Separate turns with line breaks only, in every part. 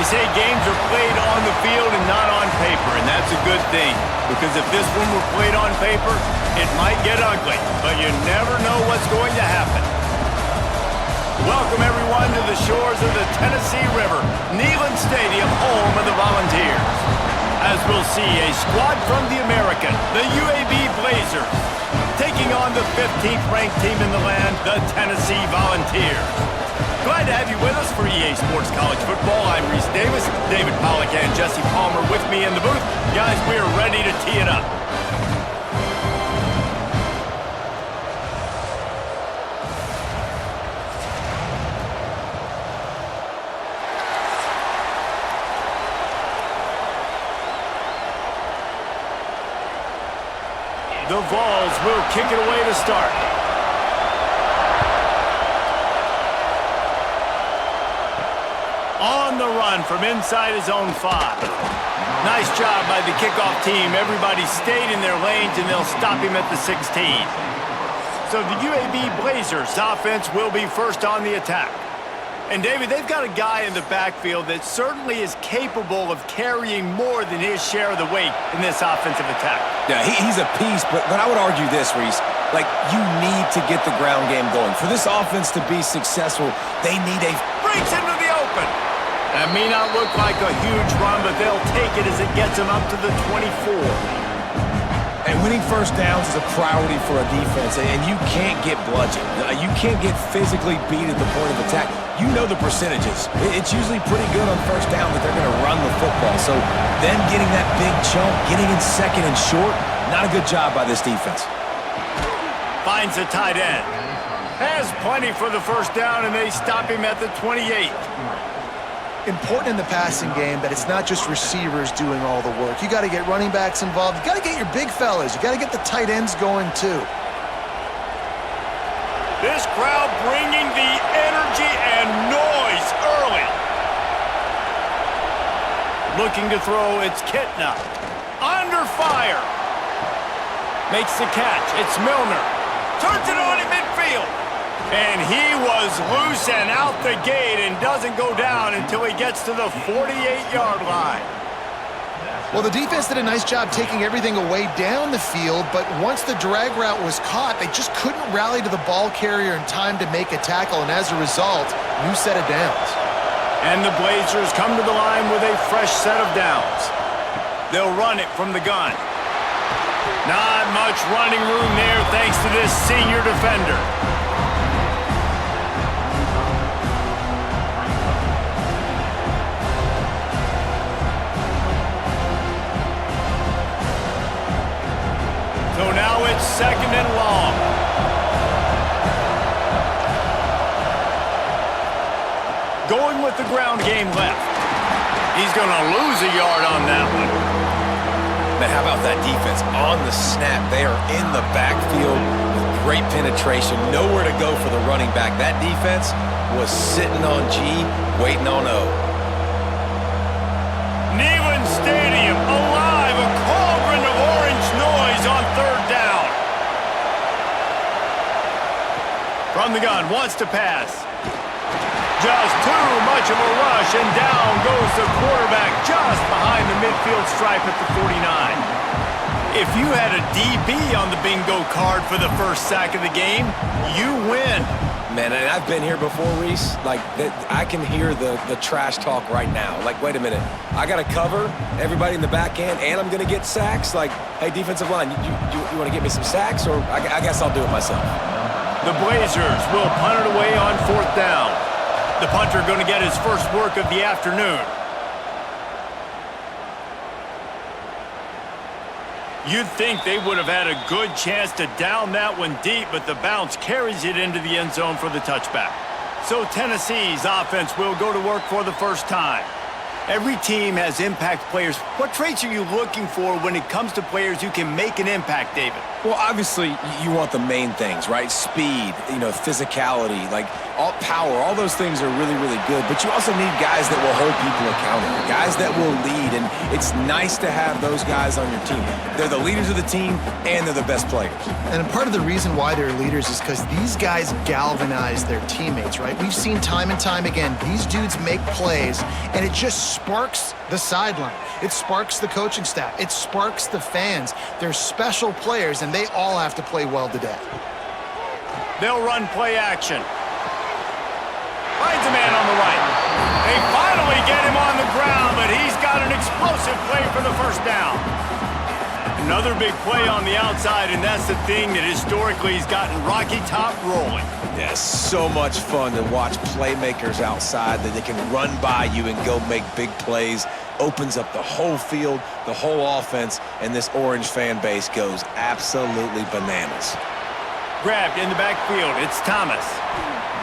say games are played on the field and not on paper, and that's a good thing. Because if this one were played on paper, it might get ugly, but you never know what's going to happen. Welcome, everyone, to the shores of the Tennessee River, Neyland Stadium, home of the Volunteers. As we'll see a squad from the American, the UAB Blazars, taking on the 15th-ranked team in the land, the Tennessee Volunteers. Glad to have you with us for EA Sports College Football. I'm Reese Davis, David Pollack and Jesse Palmer with me in the booth. Guys, we are ready to tee it up. The Vols will kick it away to start. On the run from inside his own 5. Nice job by the kickoff team. Everybody stayed in their lanes, and they'll stop him at the 16. So the UAB Blazars offense will be first on the attack. And, David, they've got a guy in the backfield that certainly is capable of carrying more than his share of the weight in this offensive attack.
Yeah, he's a piece, but I would argue this, Reese. Like, you need to get the ground game going. For this offense to be successful, they need a...
Breaks into the open. That may not look like a huge run, but they'll take it as it gets them up to the 24.
And winning first downs is a priority for a defense, and you can't get bludgeoned. You can't get physically beat at the point of attack. You know the percentages. It's usually pretty good on first down that they're going to run the football. So them getting that big chunk, getting in second and short, not a good job by this defense.
Finds a tight end. Has plenty for the first down, and they stop him at the 28.
Important in the passing game that it's not just receivers doing all the work. You got to get running backs involved. You got to get your big fellas. You got to get the tight ends going too.
This crowd bringing the energy and noise early. Looking to throw, it's Kitna. Under fire. Makes the catch. It's Milner. Turns it on in midfield. And he was loose and out the gate and doesn't go down until he gets to the 48-yard line.
Well, the defense did a nice job taking everything away down the field, but once the drag route was caught, they just couldn't rally to the ball carrier in time to make a tackle, and as a result, new set of downs.
And the Blazers come to the line with a fresh set of downs. They'll run it from the gun. Not much running room there thanks to this senior defender. So now it's second and long. Going with the ground game left. He's going to lose a yard on that one.
Man, how about that defense on the snap? They are in the backfield with great penetration. Nowhere to go for the running back. That defense was sitting on G, waiting on O.
Neyland Stadium alive. A cauldron of orange noise on third down. From the gun, wants to pass. Just too much of a rush, and down goes the quarterback just behind the midfield stripe at the 49. If you had a DB on the bingo card for the first sack of the game, you win.
Man, and I've been here before, Reese. Like, I can hear the trash talk right now. Like, wait a minute. I got to cover everybody in the back end, and I'm going to get sacks? Like, hey, defensive line, you want to get me some sacks? Or I guess I'll do it myself.
The Blazers will punt it away on fourth down. The punter going to get his first work of the afternoon. You'd think they would have had a good chance to down that one deep, but the bounce carries it into the end zone for the touchback. So Tennessee's offense will go to work for the first time. Every team has impact players. What traits are you looking for when it comes to players who can make an impact, David?
Well, obviously, you want the main things, right? Speed, physicality, like all power, all those things are really, really good. But you also need guys that will hold people accountable, guys that will lead. And it's nice to have those guys on your team. They're the leaders of the team, and they're the best players.
And part of the reason why they're leaders is because these guys galvanize their teammates, right? We've seen time and time again, these dudes make plays, and it just sparks the sideline. It sparks the coaching staff. It sparks the fans. They're special players, and they all have to play well today.
They'll run play action. Finds a man on the right. They finally get him on the ground, but he's got an explosive play for the first down. Another big play on the outside, and that's the thing that historically has gotten Rocky Top rolling.
Yeah, so much fun to watch playmakers outside that they can run by you and go make big plays. Opens up the whole field, the whole offense, and this Orange fan base goes absolutely bananas.
Grabbed in the backfield, it's Thomas.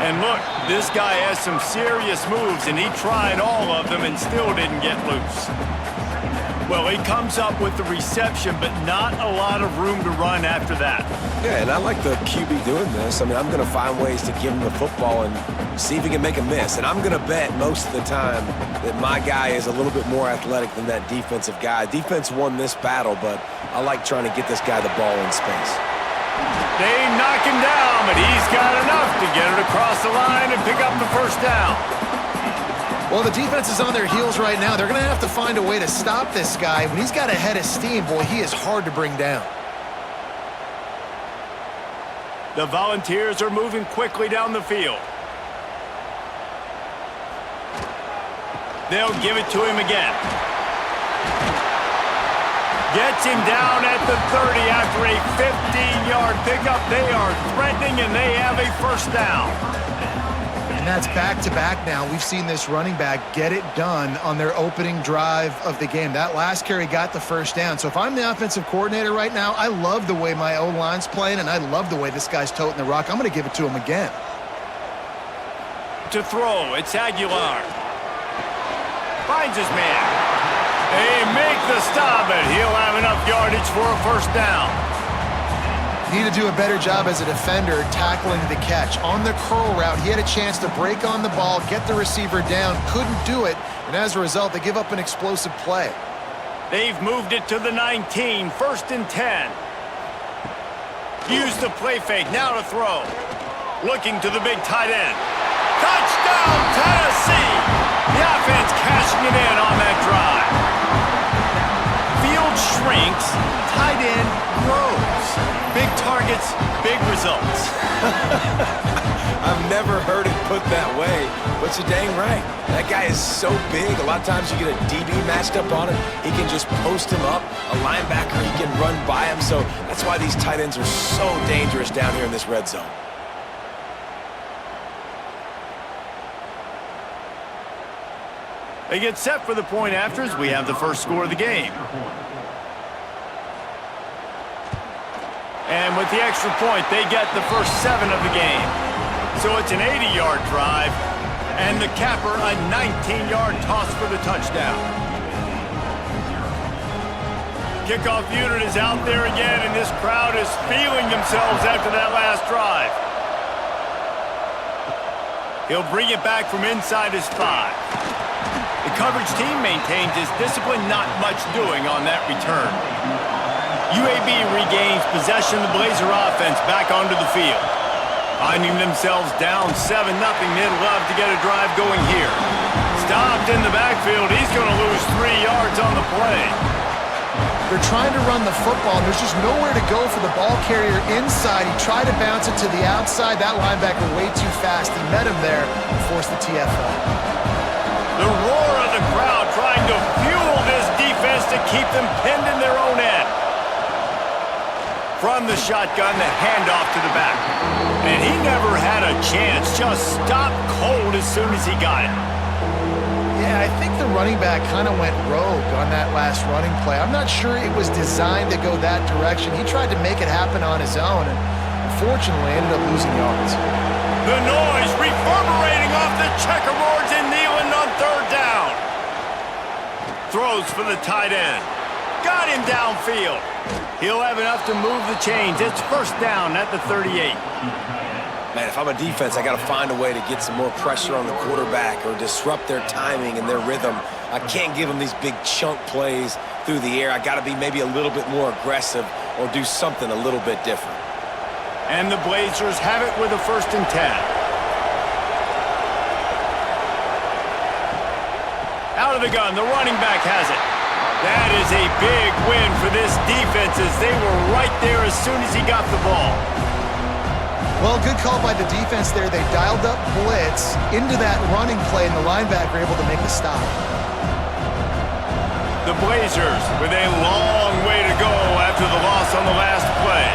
And look, this guy has some serious moves, and he tried all of them and still didn't get loose. Well, he comes up with the reception, but not a lot of room to run after that.
Yeah, and I like the QB doing this. I mean, I'm going to find ways to give him the football and see if he can make a miss. And I'm going to bet most of the time that my guy is a little bit more athletic than that defensive guy. Defense won this battle, but I like trying to get this guy the ball in space.
They knock him down, but he's got enough to get it across the line and pick up the first down.
Well, the defense is on their heels right now. They're going to have to find a way to stop this guy. When he's got a head of steam, boy, he is hard to bring down.
The Volunteers are moving quickly down the field. They'll give it to him again. Gets him down at the 30 after a 15-yard pickup. They are threatening, and they have a first down.
And that's back-to-back now. We've seen this running back get it done on their opening drive of the game. That last carry got the first down. So if I'm the offensive coordinator right now, I love the way my O-line's playing, and I love the way this guy's toting the rock. I'm going to give it to him again.
To throw, it's Aguilar. Finds his man. They make the stop, and he'll have enough yardage for a first down.
Need to do a better job as a defender tackling the catch. On the curl route, he had a chance to break on the ball, get the receiver down, couldn't do it, and as a result, they give up an explosive play.
They've moved it to the 19, first and 10. Use the play fake, now to throw. Looking to the big tight end. Touchdown, Tennessee! The offense cashing it in on that drive. Field shrinks, tight end grows. Big targets, big results.
I've never heard it put that way, but you're dang right. That guy is so big. A lot of times you get a DB matched up on him. He can just post him up. A linebacker, he can run by him. So that's why these tight ends are so dangerous down here in this red zone.
They get set for the point after as we have the first score of the game. And with the extra point, they get the first 7 of the game. So it's an 80-yard drive, and the capper a 19-yard toss for the touchdown. Kickoff unit is out there again, and this crowd is feeling themselves after that last drive. He'll bring it back from inside his 5. The coverage team maintains his discipline, not much doing on that return. UAB regains possession of the Blazer offense back onto the field. Finding themselves down 7-0, they'd love to get a drive going here. Stopped in the backfield, he's going to lose 3 yards on the play.
They're trying to run the football, and there's just nowhere to go for the ball carrier inside. He tried to bounce it to the outside. That linebacker way too fast. He met him there and forced the TFL.
The roar of the crowd trying to fuel this defense to keep them pinned in their own end. From the shotgun, the handoff to the back. And he never had a chance, just stopped cold as soon as he got it.
Yeah, I think the running back kind of went rogue on that last running play. I'm not sure it was designed to go that direction. He tried to make it happen on his own, and unfortunately ended up losing yards.
The noise reverberating off the checkerboards and kneeling on third down. Throws for the tight end. Got him downfield. He'll have enough to move the chains. It's first down at the 38.
Man, if I'm a defense, I got to find a way to get some more pressure on the quarterback or disrupt their timing and their rhythm. I can't give them these big chunk plays through the air. I got to be maybe a little bit more aggressive or do something a little bit different.
And the Blazers have it with a 1st and 10. Out of the gun, the running back has it. That is a big win for this defense as they were right there as soon as he got the ball.
Well, good call by the defense there. They dialed up blitz into that running play, and the linebacker able to make the stop.
The Blazers with a long way to go after the loss on the last play.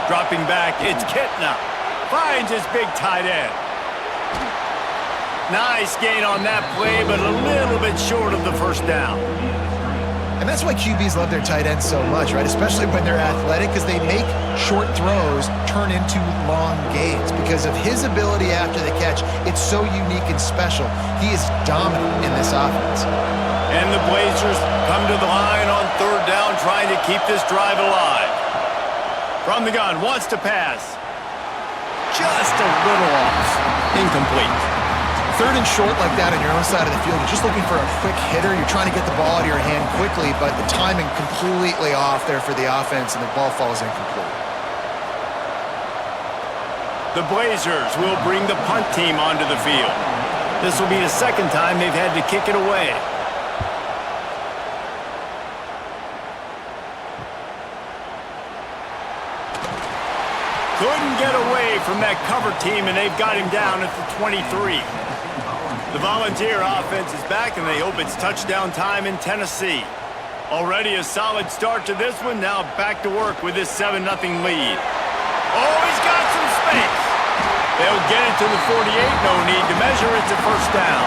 Dropping back, it's Kitna. Finds his big tight end. Nice gain on that play, but a little bit short of the 1st down.
And that's why QBs love their tight ends so much, right? Especially when they're athletic, because they make short throws turn into long gains. Because of his ability after the catch, it's so unique and special. He is dominant in this offense.
And the Blazers come to the line on 3rd down, trying to keep this drive alive. From the gun, wants to pass. Just a little off. Incomplete.
3rd and short like that on your own side of the field, you're just looking for a quick hitter. You're trying to get the ball out of your hand quickly, but the timing completely off there for the offense, and the ball falls incomplete.
The Blazers will bring the punt team onto the field. This will be the 2nd time they've had to kick it away. Couldn't get away from that cover team, and they've got him down at the 23. The Volunteer offense is back, and they hope it's touchdown time in Tennessee. Already a solid start to this one. Now back to work with this 7-0 lead. Oh, he's got some space. They'll get it to the 48. No need to measure. It's a 1st down.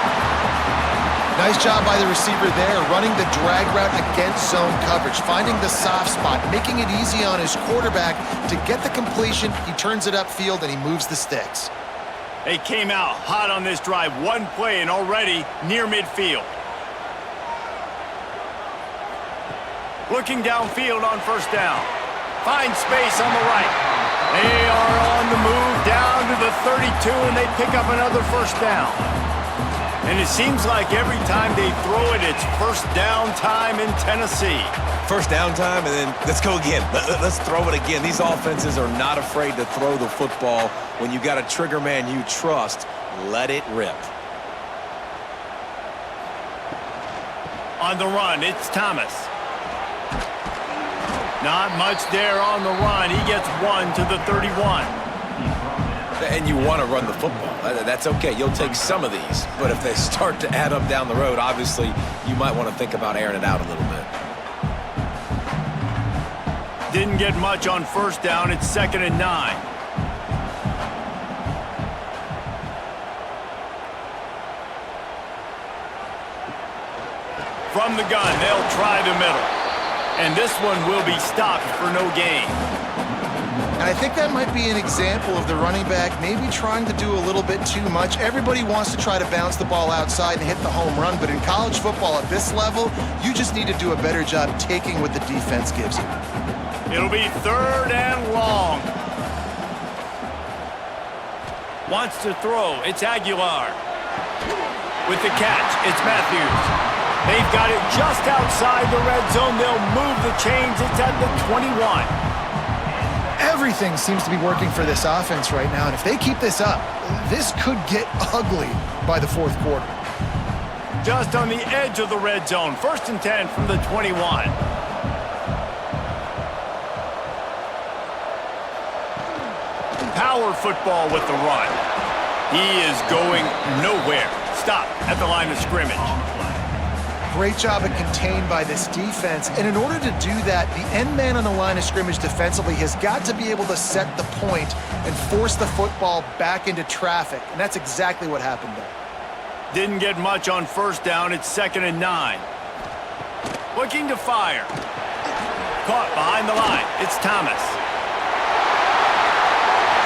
Nice job by the receiver there, running the drag route against zone coverage, finding the soft spot, making it easy on his quarterback to get the completion. He turns it upfield, and he moves the sticks.
They came out hot on this drive. One play and already near midfield. Looking downfield on 1st down. Finds space on the right. They are on the move down to the 32, and they pick up another 1st down. And it seems like every time they throw it, it's 1st down time in Tennessee.
1st down time, and then let's go again. Let's throw it again. These offenses are not afraid to throw the football. When you got a trigger man you trust, let it rip.
On the run, it's Thomas. Not much there on the run. He gets 1 to the 31.
And you want to run the football. That's okay. You'll take some of these. But if they start to add up down the road, obviously, you might want to think about airing it out a little bit.
Didn't get much on 1st down. It's 2nd and 9. From the gun, they'll try the middle. And this one will be stopped for no gain.
And I think that might be an example of the running back maybe trying to do a little bit too much. Everybody wants to try to bounce the ball outside and hit the home run, but in college football at this level, you just need to do a better job taking what the defense gives you.
It'll be 3rd and long. Wants to throw. It's Aguilar. With the catch, it's Matthews. They've got it just outside the red zone. They'll move the chains. It's at the 21.
Everything seems to be working for this offense right now, and if they keep this up, this could get ugly by the 4th quarter.
Just on the edge of the red zone. 1st and 10 from the 21. Power football with the run. He is going nowhere. Stop at the line of scrimmage.
Great job of contained by this defense. And in order to do that, the end man on the line of scrimmage defensively has got to be able to set the point and force the football back into traffic. And that's exactly what happened there.
Didn't get much on 1st down. It's 2nd and 9. Looking to fire. Caught behind the line. It's Thomas.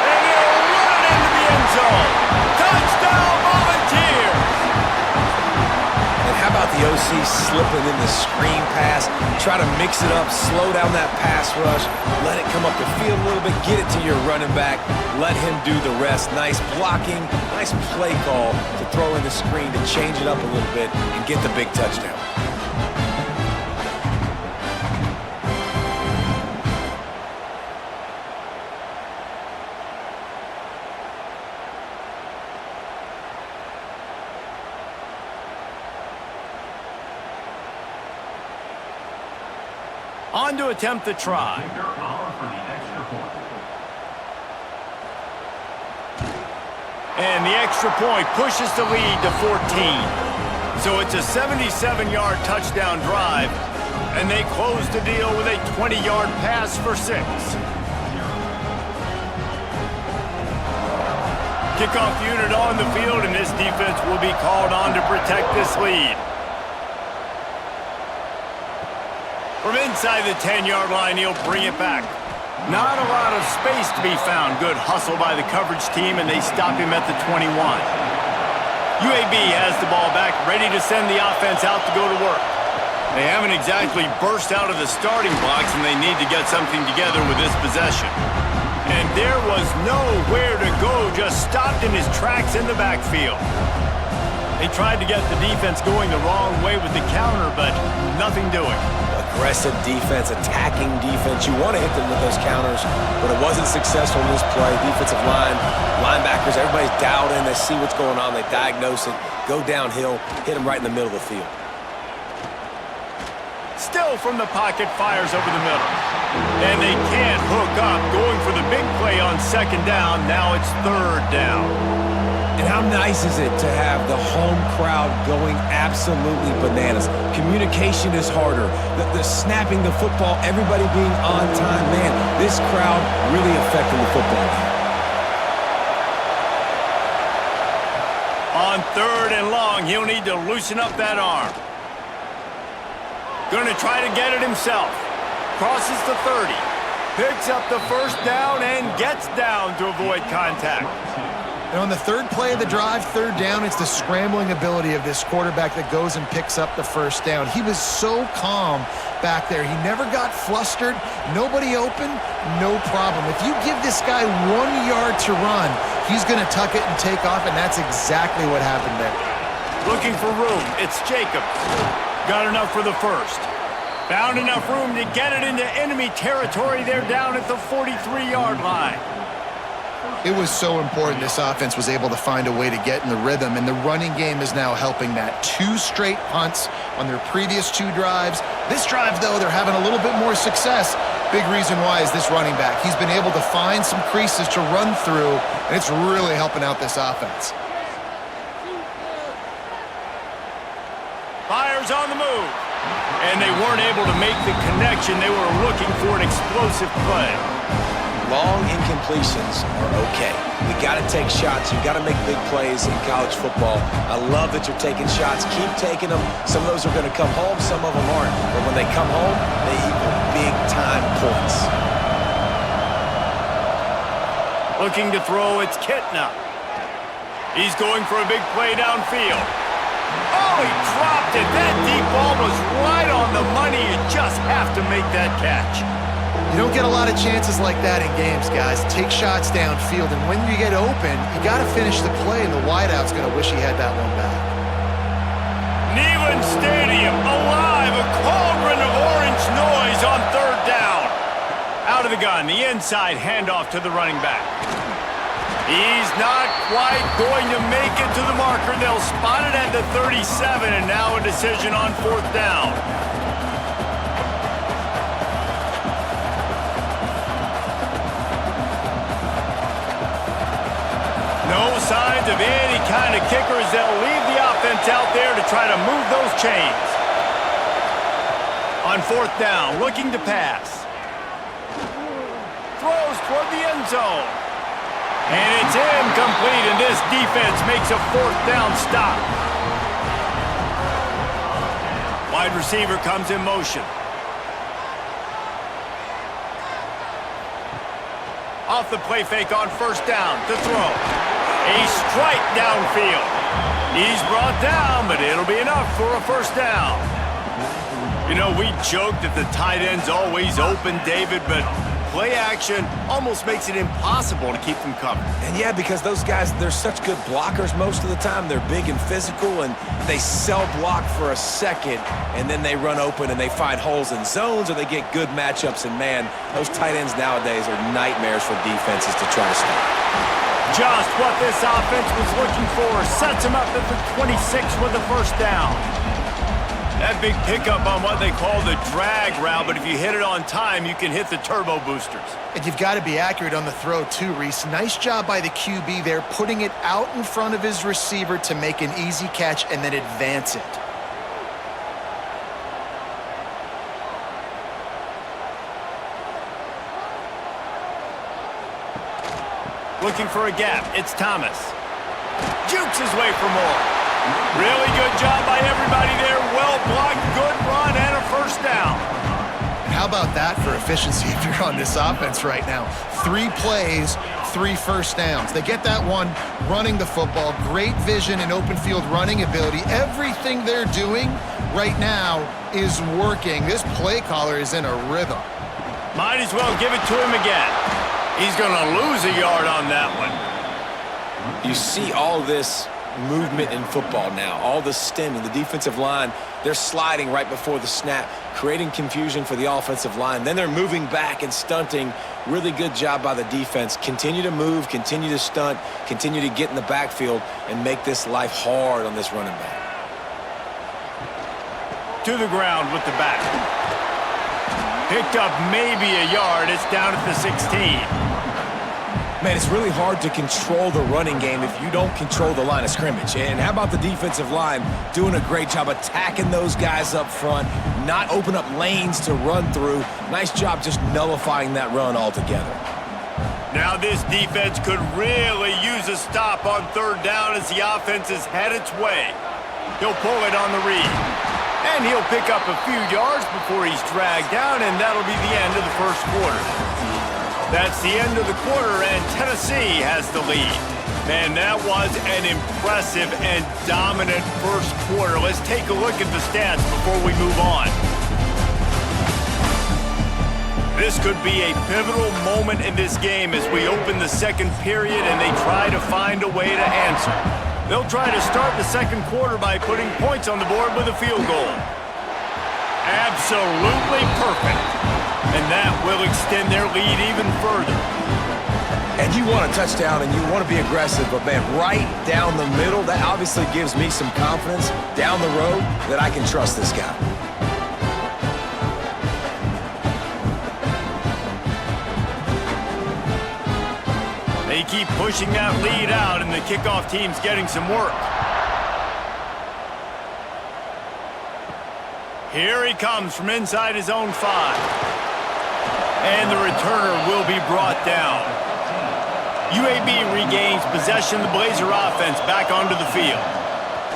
And he'll run into the end zone. Touchdown, Volunteers!
And how about the OC slipping in the screen pass. Try to mix it up, slow down that pass rush, let it come up the field a little bit, get it to your running back, let him do the rest. Nice blocking, nice play call to throw in the screen to change it up a little bit and get the big touchdown.
On to attempt the try. And the extra point pushes the lead to 14. So it's a 77-yard touchdown drive, and they close the deal with a 20-yard pass for 6. Kickoff unit on the field, and this defense will be called on to protect this lead. From inside the 10-yard line, he'll bring it back. Not a lot of space to be found. Good hustle by the coverage team, and they stop him at the 21. UAB has the ball back, ready to send the offense out to go to work. They haven't exactly burst out of the starting blocks, and they need to get something together with this possession. And there was nowhere to go, just stopped in his tracks in the backfield. They tried to get the defense going the wrong way with the counter, but nothing doing.
Aggressive defense, attacking defense. You want to hit them with those counters, but it wasn't successful in this play. Defensive line, linebackers, everybody's dialed in. They see what's going on. They diagnose it, go downhill, hit them right in the middle of the field.
Still from the pocket, fires over the middle. And they can't hook up, going for the big play on second down. Now it's third down.
And how nice is it to have the home crowd going absolutely bananas? Communication is harder. The snapping the football, everybody being on time. Man, this crowd really affecting the football game.
On third and long, he'll need to loosen up that arm. Going to try to get it himself. Crosses the 30. Picks up the first down and gets down to avoid contact.
And on the third play of the drive, third down, it's the scrambling ability of this quarterback that goes and picks up the first down. He was so calm back there. He never got flustered. Nobody open, no problem. If you give this guy 1 yard to run, he's going to tuck it and take off, and that's exactly what happened there.
Looking for room. It's Jacobs. Got enough for the first. Found enough room to get it into enemy territory. They're down at the 43-yard line.
It was so important this offense was able to find a way to get in the rhythm, and the running game is now helping that. 2 straight punts on their previous 2 drives. This drive, though, they're having a little bit more success. Big reason why is this running back. He's been able to find some creases to run through, and it's really helping out this offense.
Fires on the move. And they weren't able to make the connection. They were looking for an explosive play.
Long incompletions are okay. You got to take shots. You got to make big plays in college football. I love that you're taking shots. Keep taking them. Some of those are going to come home. Some of them aren't. But when they come home, they equal big-time points.
Looking to throw, it's Kitna. He's going for a big play downfield. Oh, he dropped it. That deep ball was right on the money. You just have to make that catch.
You don't get a lot of chances like that in games, guys. Take shots downfield, and when you get open, you got to finish the play, and the wideout's going to wish he had that one back.
Neyland Stadium alive, a cauldron of orange noise on third down. Out of the gun, the inside handoff to the running back. He's not quite going to make it to the marker. They'll spot it at the 37, and now a decision on fourth down. No signs of any kind of kickers. They'll leave the offense out there to try to move those chains. On fourth down, looking to pass. Throws toward the end zone. And it's incomplete, and this defense makes a fourth down stop. Wide receiver comes in motion. Off the play fake on first down to throw. A strike downfield. He's brought down, but it'll be enough for a first down. You know, we joke that the tight end's always open, David, but play action almost makes it impossible to keep them covered.
And yeah, because those guys, they're such good blockers most of the time. They're big and physical, and they cell block for a second, and then they run open and they find holes in zones, or they get good matchups. And man, those tight ends nowadays are nightmares for defenses to try to stop.
Just what this offense was looking for. Sets him up at the 26 with the first down. That big pickup on what they call the drag route, but if you hit it on time, you can hit the turbo boosters.
And you've got to be accurate on the throw too, Reese. Nice job by the QB there, putting it out in front of his receiver to make an easy catch and then advance it.
Looking for a gap. It's Thomas. Jukes his way for more. Really good job by everybody there. Well blocked, good run, and a first down.
How about that for efficiency if you're on this offense right now? 3 plays, 3 first downs. They get that one running the football. Great vision and open field running ability. Everything they're doing right now is working. This play caller is in a rhythm.
Might as well give it to him again. He's going to lose a yard on that one.
You see all this movement in football now, all the stemming, the defensive line, they're sliding right before the snap, creating confusion for the offensive line. Then they're moving back and stunting. Really good job by the defense. Continue to move, continue to stunt, continue to get in the backfield and make this life hard on this running back.
To the ground with the back. Picked up maybe a yard. It's down at the 16.
Man, it's really hard to control the running game if you don't control the line of scrimmage. And how about the defensive line doing a great job attacking those guys up front, not open up lanes to run through. Nice job just nullifying that run altogether.
Now this defense could really use a stop on third down as the offense has had its way. He'll pull it on the read. And he'll pick up a few yards before he's dragged down, and that'll be the end of the first quarter. That's the end of the quarter, and Tennessee has the lead. Man, that was an impressive and dominant first quarter. Let's take a look at the stats before we move on. This could be a pivotal moment in this game as we open the second period and they try to find a way to answer. They'll try to start the second quarter by putting points on the board with a field goal. Absolutely perfect. And that will extend their lead even further.
And you want a touchdown and you want to be aggressive, but man, right down the middle, that obviously gives me some confidence down the road that I can trust this guy.
They keep pushing that lead out, and the kickoff team's getting some work. Here he comes from inside his own 5. And the returner will be brought down. UAB regains possession of the Blazer offense back onto the field.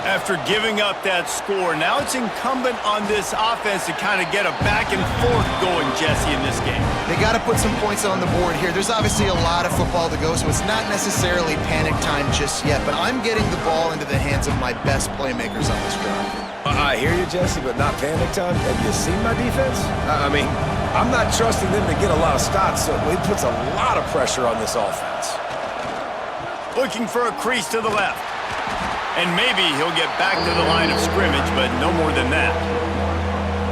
After giving up that score, now it's incumbent on this offense to kind of get a back and forth going, Jesse, in this game.
They got to put some points on the board here. There's obviously a lot of football to go, so it's not necessarily panic time just yet, but I'm getting the ball into the hands of my best playmakers on this drive.
I hear you, Jesse, but not panic time. Have you seen my defense? I mean, I'm not trusting them to get a lot of stops, so it puts a lot of pressure on this offense.
Looking for a crease to the left. And maybe he'll get back to the line of scrimmage, but no more than that.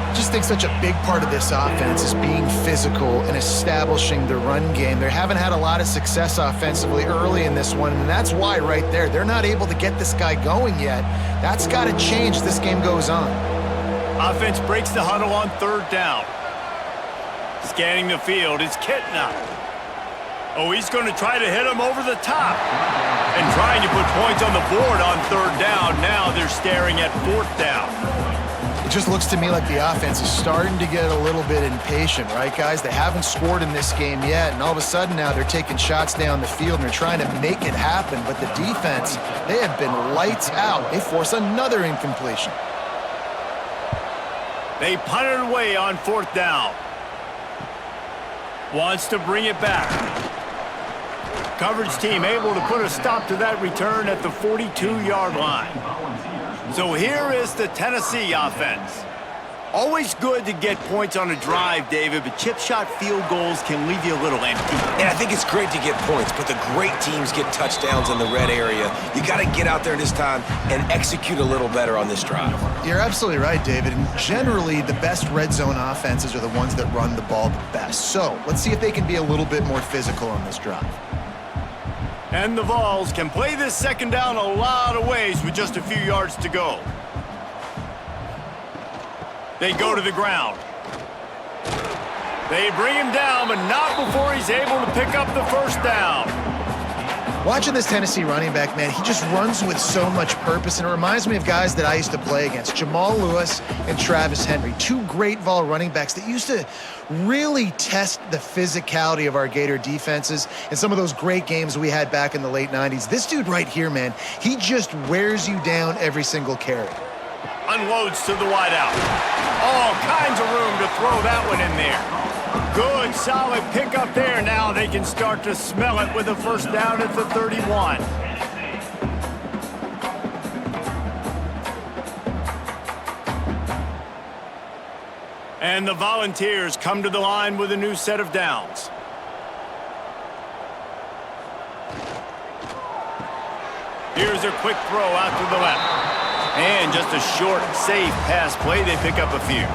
I just think such a big part of this offense is being physical and establishing the run game. They haven't had a lot of success offensively early in this one, and that's why right there, they're not able to get this guy going yet. That's got to change as this game goes on.
Offense breaks the huddle on third down. Scanning the field is Kitna. Oh, he's going to try to hit him over the top. And trying to put points on the board on third down. Now they're staring at fourth down.
It just looks to me like the offense is starting to get a little bit impatient, right, guys? They haven't scored in this game yet, and all of a sudden now they're taking shots down the field and they're trying to make it happen. But the defense, they have been lights out. They force another incompletion.
They punt it away on fourth down. Wants to bring it back. coverage team able to put a stop to that return at the 42-yard line. So here is the Tennessee offense. Always good to get points on a drive, David, but chip shot field goals can leave you a little empty.
And I think it's great to get points, but the great teams get touchdowns in the red area. You got to get out there this time and execute a little better on this drive.
You're absolutely right, David. And generally, the best red zone offenses are the ones that run the ball the best. So let's see if they can be a little bit more physical on this drive.
And the Vols can play this second down a lot of ways with just a few yards to go. They go to the ground. They bring him down, but not before he's able to pick up the first down.
Watching this Tennessee running back, man, he just runs with so much purpose, and it reminds me of guys that I used to play against, Jamal Lewis and Travis Henry, two great Vol running backs that used to really test the physicality of our Gator defenses in some of those great games we had back in the late 90s. This dude right here, man, he just wears you down every single carry.
Unloads to the wideout. All kinds of room to throw that one in there. Good, solid pickup there. Now they can start to smell it with a first down at the 31. And the Volunteers come to the line with a new set of downs. Here's a quick throw out to the left. And just a short, safe pass play. They pick up a few.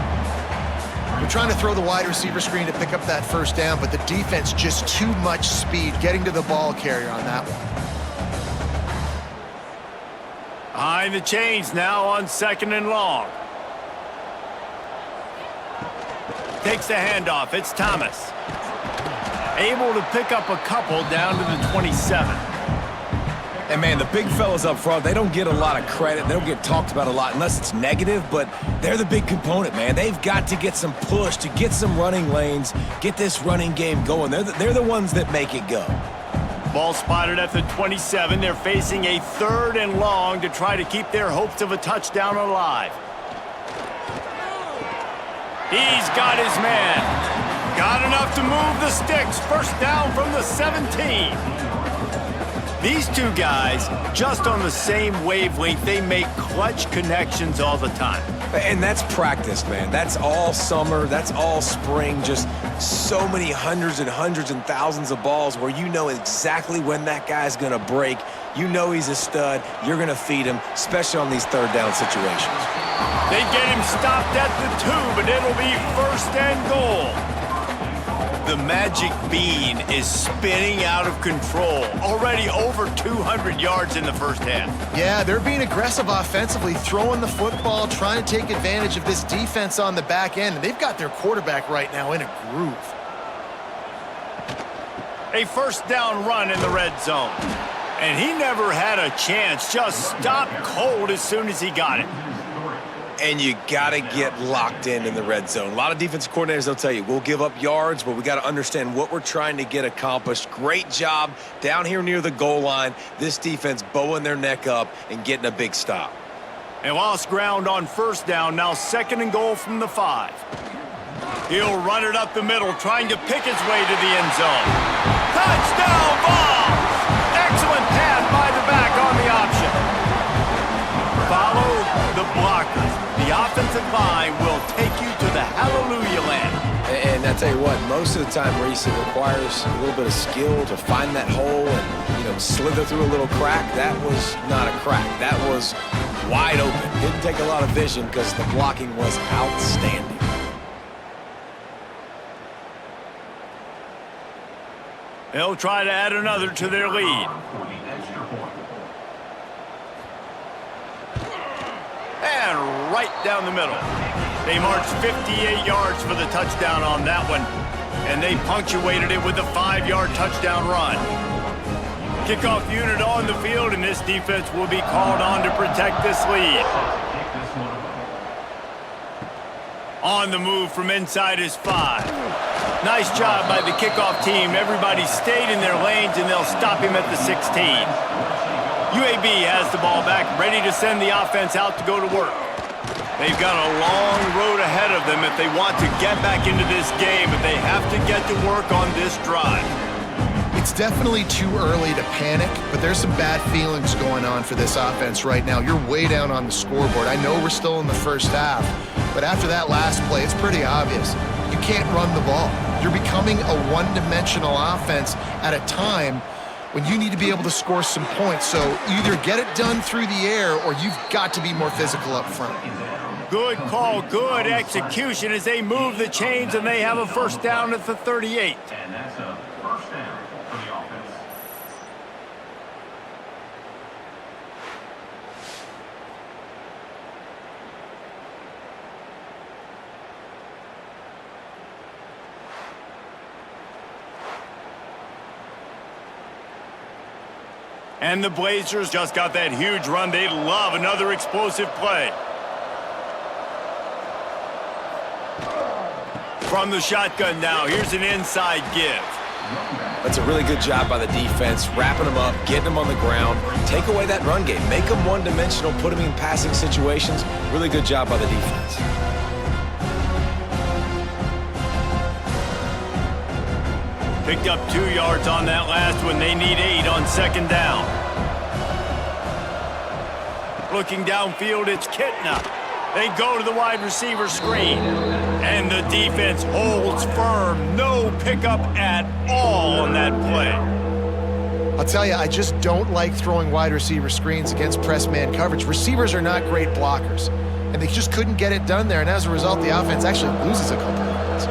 They're trying to throw the wide receiver screen to pick up that first down, but the defense just too much speed getting to the ball carrier on that one.
Behind the chains now on second and long. Takes the handoff. It's Thomas. Able to pick up a couple down to the 27.
And, man, the big fellas up front, they don't get a lot of credit. They don't get talked about a lot unless it's negative, but they're the big component, man. They've got to get some push, to get some running lanes, get this running game going. They're the ones that make it go.
Ball spotted at the 27. They're facing a third and long to try to keep their hopes of a touchdown alive. He's got his man. Got enough to move the sticks. First down from the 17. These two guys, just on the same wavelength, they make clutch connections all the time.
And that's practice, man. That's all summer. That's all spring. Just so many hundreds and hundreds and thousands of balls where you know exactly when that guy's going to break. You know he's a stud. You're going to feed him, especially on these third down situations.
They get him stopped at the 2, but it'll be first and goal. The magic bean is spinning out of control. Already over 200 yards in the first half.
Yeah, they're being aggressive offensively, throwing the football, trying to take advantage of this defense on the back end. And they've got their quarterback right now in a groove.
A first down run in the red zone. And he never had a chance. Just stopped cold as soon as he got it.
And you got to get locked in the red zone. A lot of defensive coordinators, they'll tell you, we'll give up yards, but we got to understand what we're trying to get accomplished. Great job down here near the goal line. This defense bowing their neck up and getting a big stop.
And lost ground on first down. Now second and goal from the 5. He'll run it up the middle, trying to pick his way to the end zone. Touchdown, Vols! Excellent pass by the back on the option. Follow the blockers. The offensive line will take you to the hallelujah land.
And I tell you what, most of the time, Reese, it requires a little bit of skill to find that hole and, slither through a little crack. That was not a crack. That was wide open. Didn't take a lot of vision because the blocking was outstanding.
They'll try to add another to their lead. And right down the middle. They marched 58 yards for the touchdown on that one, and they punctuated it with a 5-yard touchdown run. Kickoff unit on the field, and this defense will be called on to protect this lead. On the move from inside is 5. Nice job by the kickoff team. Everybody stayed in their lanes, and they'll stop him at the 16. UAB has the ball back, ready to send the offense out to go to work. They've got a long road ahead of them if they want to get back into this game, but they have to get to work on this drive.
It's It's definitely too early to panic, but there's some bad feelings going on for this offense right now. You're way down on the scoreboard. I know we're still in the first half, but after that last play, it's pretty obvious. You can't run the ball. You're becoming a one-dimensional offense at a time when you need to be able to score some points. So either get it done through the air or you've got to be more physical up front.
Good call, good execution as they move the chains and they have a first down at the 38.
And that's a first down for the offense.
And the Blazers just got that huge run. They love another explosive play. From the shotgun now, here's an inside give.
That's a really good job by the defense, wrapping them up, getting them on the ground. Take away that run game. Make them one-dimensional, put them in passing situations. Really good job by the defense.
Picked up 2 yards on that last one. They need 8 on second down. Looking downfield, it's Kitna. They go to the wide receiver screen. And the defense holds firm. No pickup at all on that play.
I'll tell you, I just don't like throwing wide receiver screens against press man coverage. Receivers are not great blockers, and they just couldn't get it done there. And as a result, the offense actually loses a couple of yards.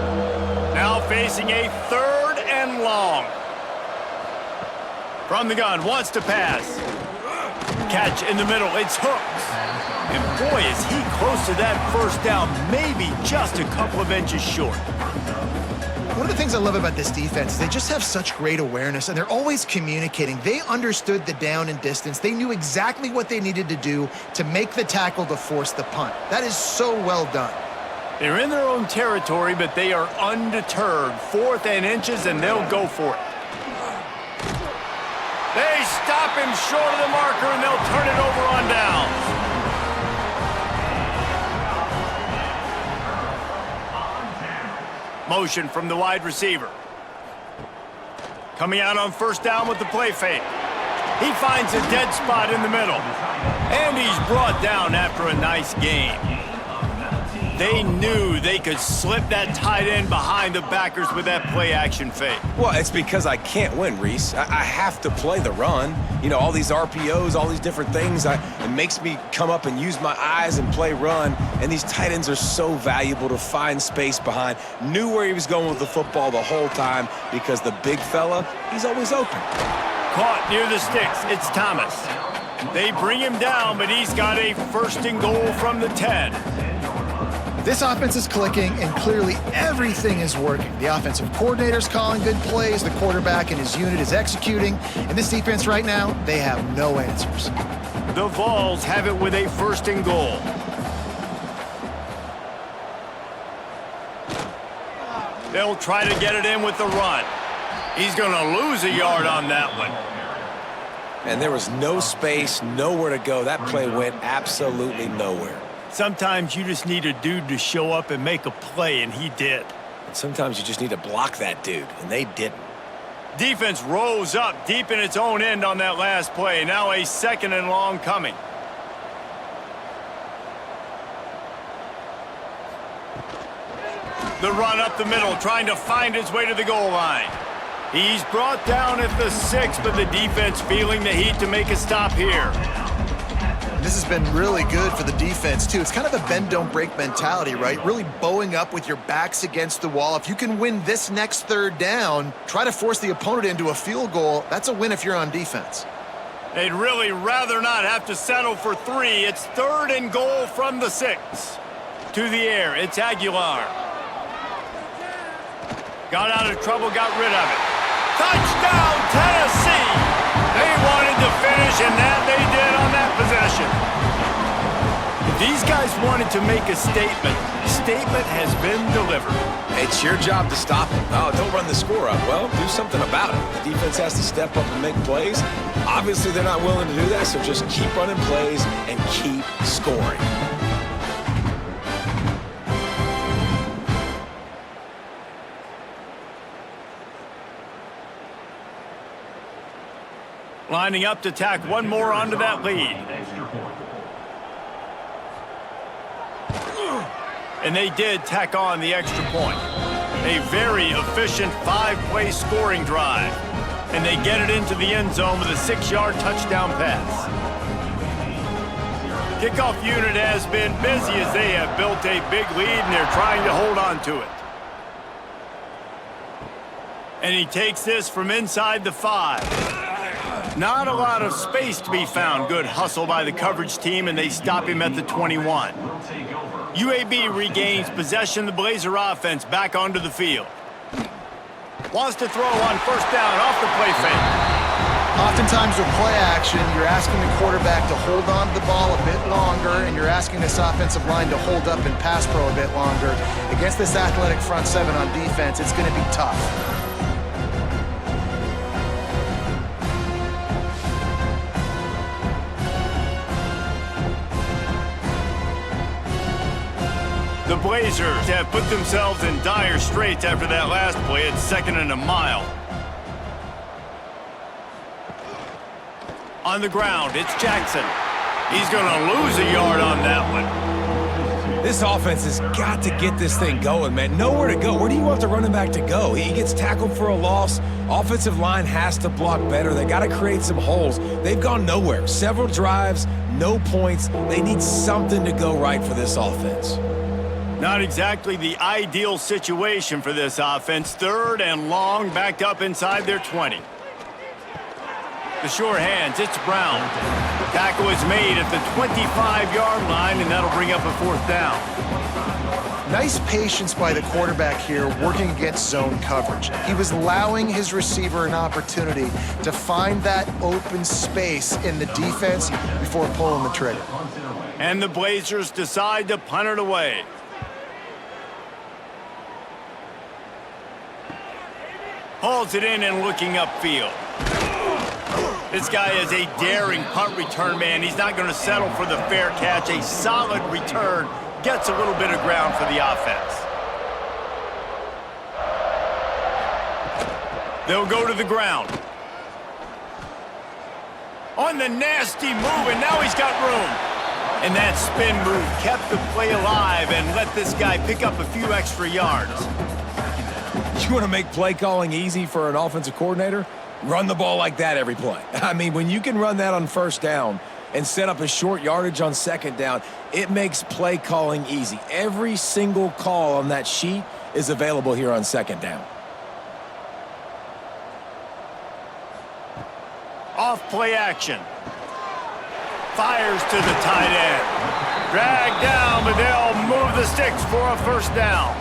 Now facing a 3rd and long. From the gun, wants to pass. Catch in the middle, it's Hooks. And boy, is he close to that first down, maybe just a couple of inches short.
One of the things I love about this defense is they just have such great awareness, and they're always communicating. They understood the down and distance. They knew exactly what they needed to do to make the tackle to force the punt. That is so well done.
They're in their own territory, but they are undeterred. 4th and inches, and they'll go for it. They stop him short of the marker, and they'll turn it over on downs. Motion from the wide receiver. Coming out on first down with the play fake. He finds a dead spot in the middle. And he's brought down after a nice gain. They knew they could slip that tight end behind the backers with that play action fake.
Well, it's because I can't win, Reese. I have to play the run. You know, all these RPOs, all these different things, it makes me come up and use my eyes and play run. And these tight ends are so valuable to find space behind. Knew where he was going with the football the whole time because the big fella, he's always open.
Caught near the sticks. It's Thomas. They bring him down, but he's got a 1st and goal from the 10.
This offense is clicking, and clearly everything is working. The offensive coordinator's calling good plays, the quarterback and his unit is executing, and this defense right now, they have no answers.
The Vols have it with a 1st and goal. They'll try to get it in with the run. He's going to lose a yard on that one.
And there was no space, nowhere to go. That play went absolutely nowhere.
Sometimes you just need a dude to show up and make a play, and he did.
And sometimes you just need to block that dude, and they didn't.
Defense rose up deep in its own end on that last play. Now a 2nd and long coming. The run up the middle, trying to find his way to the goal line. He's brought down at the 6, but the defense feeling the heat to make a stop here.
This has been really good for the defense, too. It's kind of a bend-don't-break mentality, right? Really bowing up with your backs against the wall. If you can win this next 3rd down, try to force the opponent into a field goal. That's a win if you're on defense.
They'd really rather not have to settle for 3. It's 3rd and goal from the 6. To the air, it's Aguilar. Got out of trouble, got rid of it. Touchdown, Tennessee! They wanted to finish, and that they did on that possession. If these guys wanted to make a statement has been delivered.
It's your job to stop it. Oh, don't run the score up. Well, do something about it. The defense has to step up and make plays. Obviously, they're not willing to do that, so just keep running plays and keep scoring.
Lining up to tack one more onto that lead.
Extra point.
And they did tack on the extra point. A very efficient 5-play scoring drive. And they get it into the end zone with a 6-yard touchdown pass. Kickoff unit has been busy as they have built a big lead and they're trying to hold on to it. And he takes this from inside the 5. Not a lot of space to be found. Good hustle by the coverage team, and they stop him at the 21. UAB regains possession of the Blazer offense back onto the field. Wants to throw on first down off the play fake.
Oftentimes with play action, you're asking the quarterback to hold on to the ball a bit longer, and you're asking this offensive line to hold up and pass pro a bit longer. Against this athletic front seven on defense, it's going to be tough.
The Blazers have put themselves in dire straits after that last play. It's 2nd and a mile. On the ground, it's Jackson. He's going to lose a yard on that one.
This offense has got to get this thing going, man. Nowhere to go. Where do you want the running back to go? He gets tackled for a loss. Offensive line has to block better. They got to create some holes. They've gone nowhere. Several drives, no points. They need something to go right for this offense.
Not exactly the ideal situation for this offense. 3rd and long, backed up inside their 20. The sure hands, it's Brown. Tackle is made at the 25-yard line, and that'll bring up a 4th down.
Nice patience by the quarterback here working against zone coverage. He was allowing his receiver an opportunity to find that open space in the defense before pulling the trigger.
And the Blazers decide to punt it away. Hauls it in and looking upfield. This guy is a daring punt return man. He's not going to settle for the fair catch. A solid return. Gets a little bit of ground for the offense. They'll go to the ground. On the nasty move, and now he's got room. And that spin move kept the play alive and let this guy pick up a few extra yards.
You want to make play calling easy for an offensive coordinator? Run the ball like that every play. I mean, when you can run that on first down and set up a short yardage on second down, it makes play calling easy. Every single call on that sheet is available here on second down.
Off play action. Fires to the tight end. Dragged down, but they'll move the sticks for a 1st down.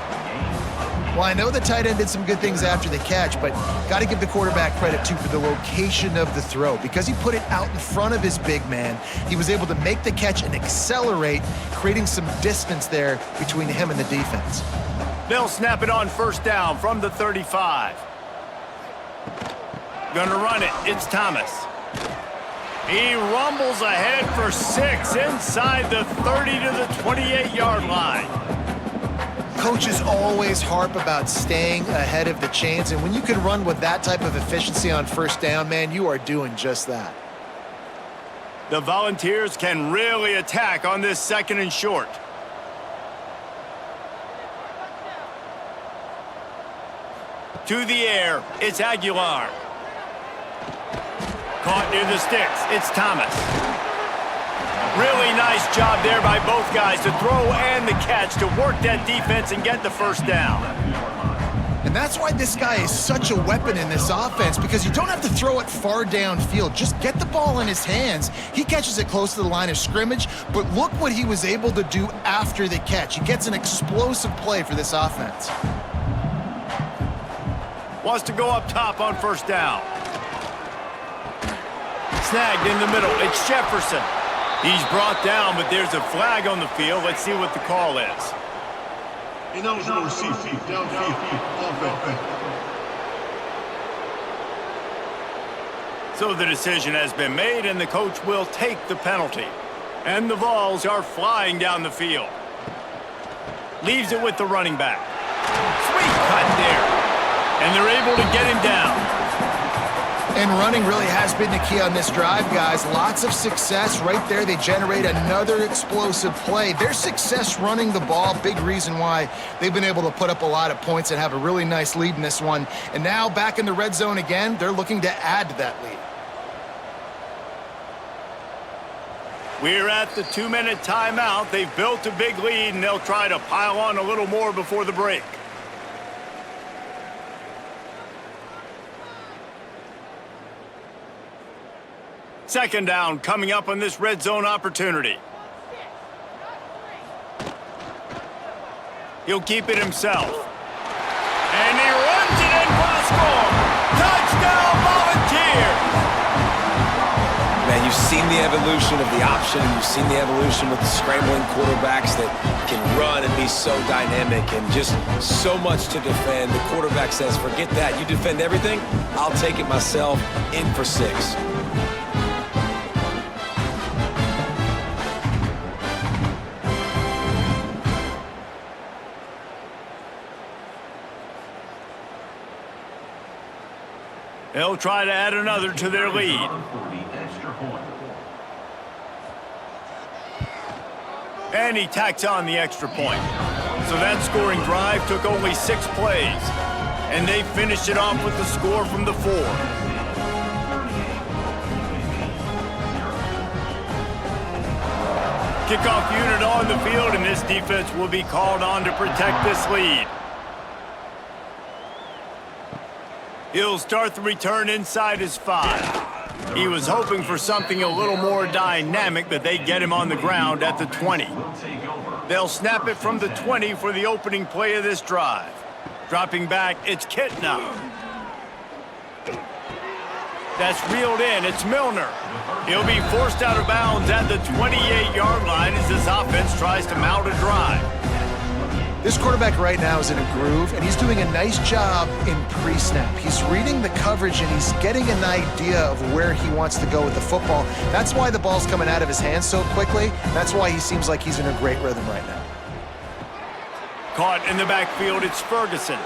Well, I know the tight end did some good things after the catch, but got to give the quarterback credit, too, for the location of the throw. Because he put it out in front of his big man, he was able to make the catch and accelerate, creating some distance there between him and the defense.
They'll snap it on 1st down from the 35. Gonna run it. It's Thomas. He rumbles ahead for 6 inside the 30 to the 28-yard line.
Coaches always harp about staying ahead of the chains, and when you can run with that type of efficiency on 1st down, man, you are doing just that.
The Volunteers can really attack on this 2nd and short. To the air, it's Aguilar. Caught near the sticks, it's Thomas. Really nice job there by both guys to throw and the catch to work that defense and get the 1st down.
And that's why this guy is such a weapon in this offense, because you don't have to throw it far downfield. Just get the ball in his hands. He catches it close to the line of scrimmage, but look what he was able to do after the catch. He gets an explosive play for this offense.
Wants to go up top on 1st down. Snagged in the middle, it's Jefferson. He's brought down, but there's a flag on the field. Let's see what the call is.
Ineligible receiver, downfield, offense.
So the decision has been made, and the coach will take the penalty. And the Vols are flying down the field. Leaves it with the running back. Sweet cut there. And they're able to get him down.
And running really has been the key on this drive, guys. Lots of success right there. They generate another explosive play. Their success running the ball, big reason why they've been able to put up a lot of points and have a really nice lead in this one. And now back in the red zone again, they're looking to add to that lead.
We're at the 2-minute timeout. They've built a big lead, and they'll try to pile on a little more before the break. Second down coming up on this red zone opportunity. He'll keep it himself. And he runs it in for the score. Touchdown, Volunteers!
Man, you've seen the evolution of the option. You've seen the evolution with the scrambling quarterbacks that can run and be so dynamic and just so much to defend. The quarterback says, forget that. You defend everything, I'll take it myself. In for 6.
They'll try to add another to their lead. And he tacks on the extra point. So that scoring drive took only 6 plays. And they finished it off with the score from the 4. Kickoff unit on the field, and this defense will be called on to protect this lead. He'll start the return inside his 5. He was hoping for something a little more dynamic, but they get him on the ground at the 20. They'll snap it from the 20 for the opening play of this drive. Dropping back, it's Kitna. That's reeled in, it's Milner. He'll be forced out of bounds at the 28-yard line as this offense tries to mount a drive.
This quarterback right now is in a groove, and he's doing a nice job in pre-snap. He's reading the coverage, and he's getting an idea of where he wants to go with the football. That's why the ball's coming out of his hands so quickly. That's why he seems like he's in a great rhythm right now.
Caught in the backfield, it's Ferguson.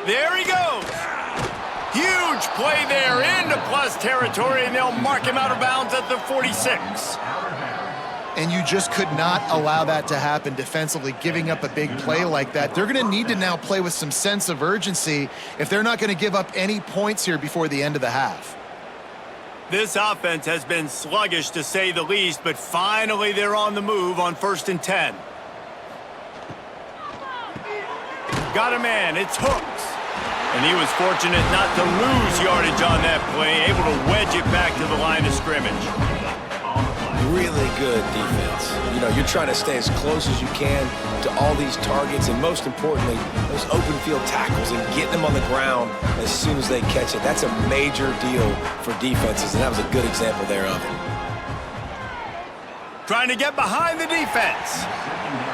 There he goes. Huge play there into plus territory, and they'll mark him out of bounds at the 46.
And you just could not allow that to happen defensively, giving up a big play like that. They're going to need to now play with some sense of urgency if they're not going to give up any points here before the end of the half.
This offense has been sluggish to say the least, but finally they're on the move on 1st and 10. Got a man, it's Hooks. And he was fortunate not to lose yardage on that play, able to wedge it back to the line of scrimmage.
Really good defense. You know, you're trying to stay as close as you can to all these targets, and most importantly, those open field tackles and getting them on the ground as soon as they catch it. That's a major deal for defenses, and that was a good example there of it.
Trying to get behind the defense.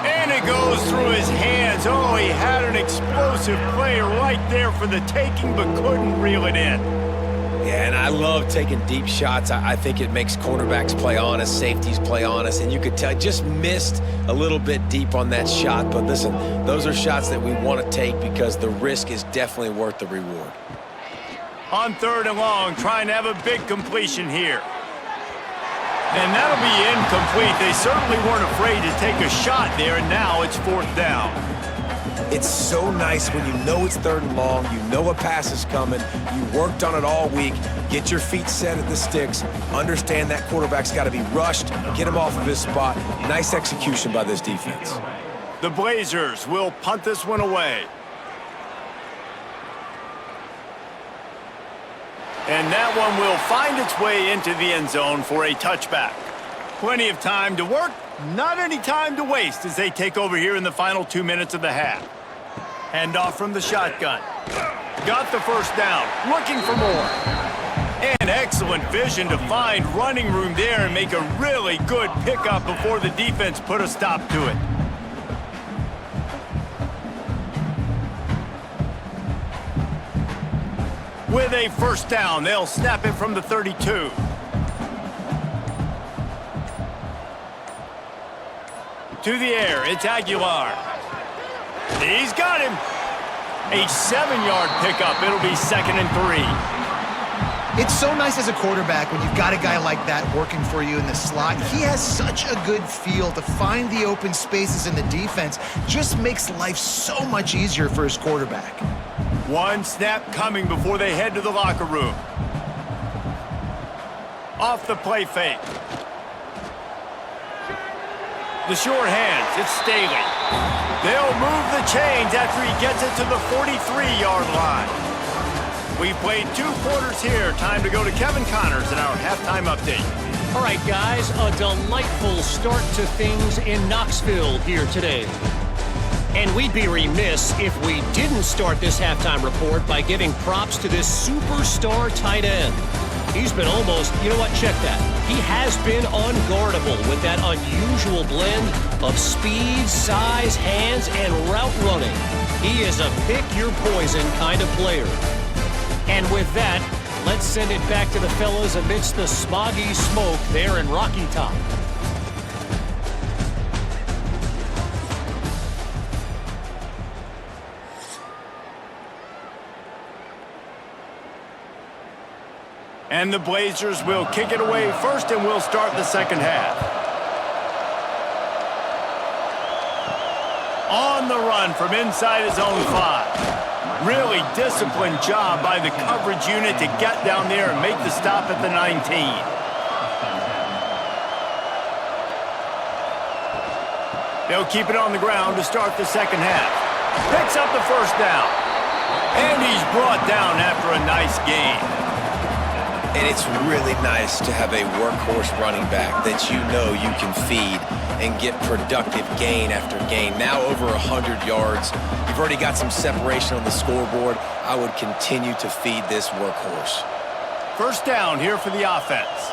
And it goes through his hands. Oh, he had an explosive play right there for the taking, but couldn't reel it in.
Yeah, and I love taking deep shots. I think it makes cornerbacks play honest, safeties play honest, and you could tell just missed a little bit deep on that shot. But listen, those are shots that we want to take because the risk is definitely worth the reward.
On 3rd and long, trying to have a big completion here. And that'll be incomplete. They certainly weren't afraid to take a shot there, and now it's 4th down.
It's so nice when you know it's 3rd and long, you know a pass is coming, you worked on it all week, get your feet set at the sticks, understand that quarterback's got to be rushed, get him off of his spot. Nice execution by this defense.
The Blazers will punt this one away. And that one will find its way into the end zone for a touchback. Plenty of time to work, not any time to waste as they take over here in the final 2 minutes of the half. Hand off from the shotgun. Got the 1st down, looking for more. And excellent vision to find running room there and make a really good pickup before the defense put a stop to it. With a 1st down, they'll snap it from the 32. To the air, it's Aguilar. He's got him. A 7-yard pickup. It'll be 2nd and 3.
It's so nice as a quarterback when you've got a guy like that working for you in the slot. He has such a good feel to find the open spaces in the defense. Just makes life so much easier for his quarterback.
One snap coming before they head to the locker room. Off the play fake. The short hands, it's Staley. They'll move the chains after he gets it to the 43-yard line. We've played 2 quarters here. Time to go to Kevin Connors in our halftime update.
All right, guys, a delightful start to things in Knoxville here today. And we'd be remiss if we didn't start this halftime report by giving props to this superstar tight end. He's been almost, you know what, check that. He has been unguardable with that unusual blend of speed, size, hands, and route running. He is a pick-your-poison kind of player. And with that, let's send it back to the fellas amidst the smoggy smoke there in Rocky Top.
And the Blazers will kick it away first, and we'll start the second half. On the run from inside his own 5. Really disciplined job by the coverage unit to get down there and make the stop at the 19. They'll keep it on the ground to start the second half. Picks up the first down. And he's brought down after a nice gain.
And it's really nice to have a workhorse running back that you know you can feed and get productive gain after gain. Now over 100 yards. You've already got some separation on the scoreboard. I would continue to feed this workhorse.
First down here for the offense.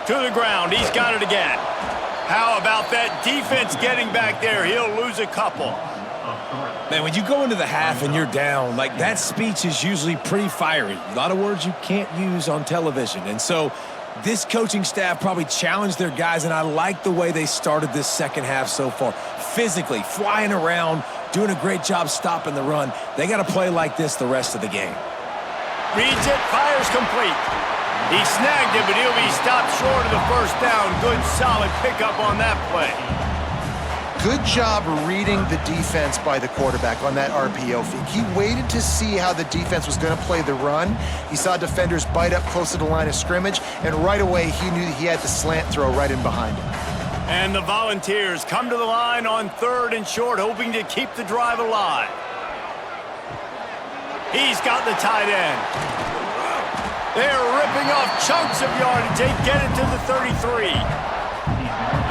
To the ground. He's got it again. How about that defense getting back there? He'll lose a couple.
Man, when you go into the half and you're down, like, that speech is usually pretty fiery. A lot of words you can't use on television. And so this coaching staff probably challenged their guys, and I like the way they started this second half so far. Physically, flying around, doing a great job stopping the run. They got to play like this the rest of the game.
Reads it, fires complete. He snagged it, but he'll be stopped short of the first down. Good, solid pickup on that play.
Good job reading the defense by the quarterback on that RPO fake. He waited to see how the defense was going to play the run. He saw defenders bite up close to the line of scrimmage, and right away he knew he had the slant throw right in behind him.
And the Volunteers come to the line on 3rd and short, hoping to keep the drive alive. He's got the tight end. They're ripping off chunks of yardage. They get it to the 33.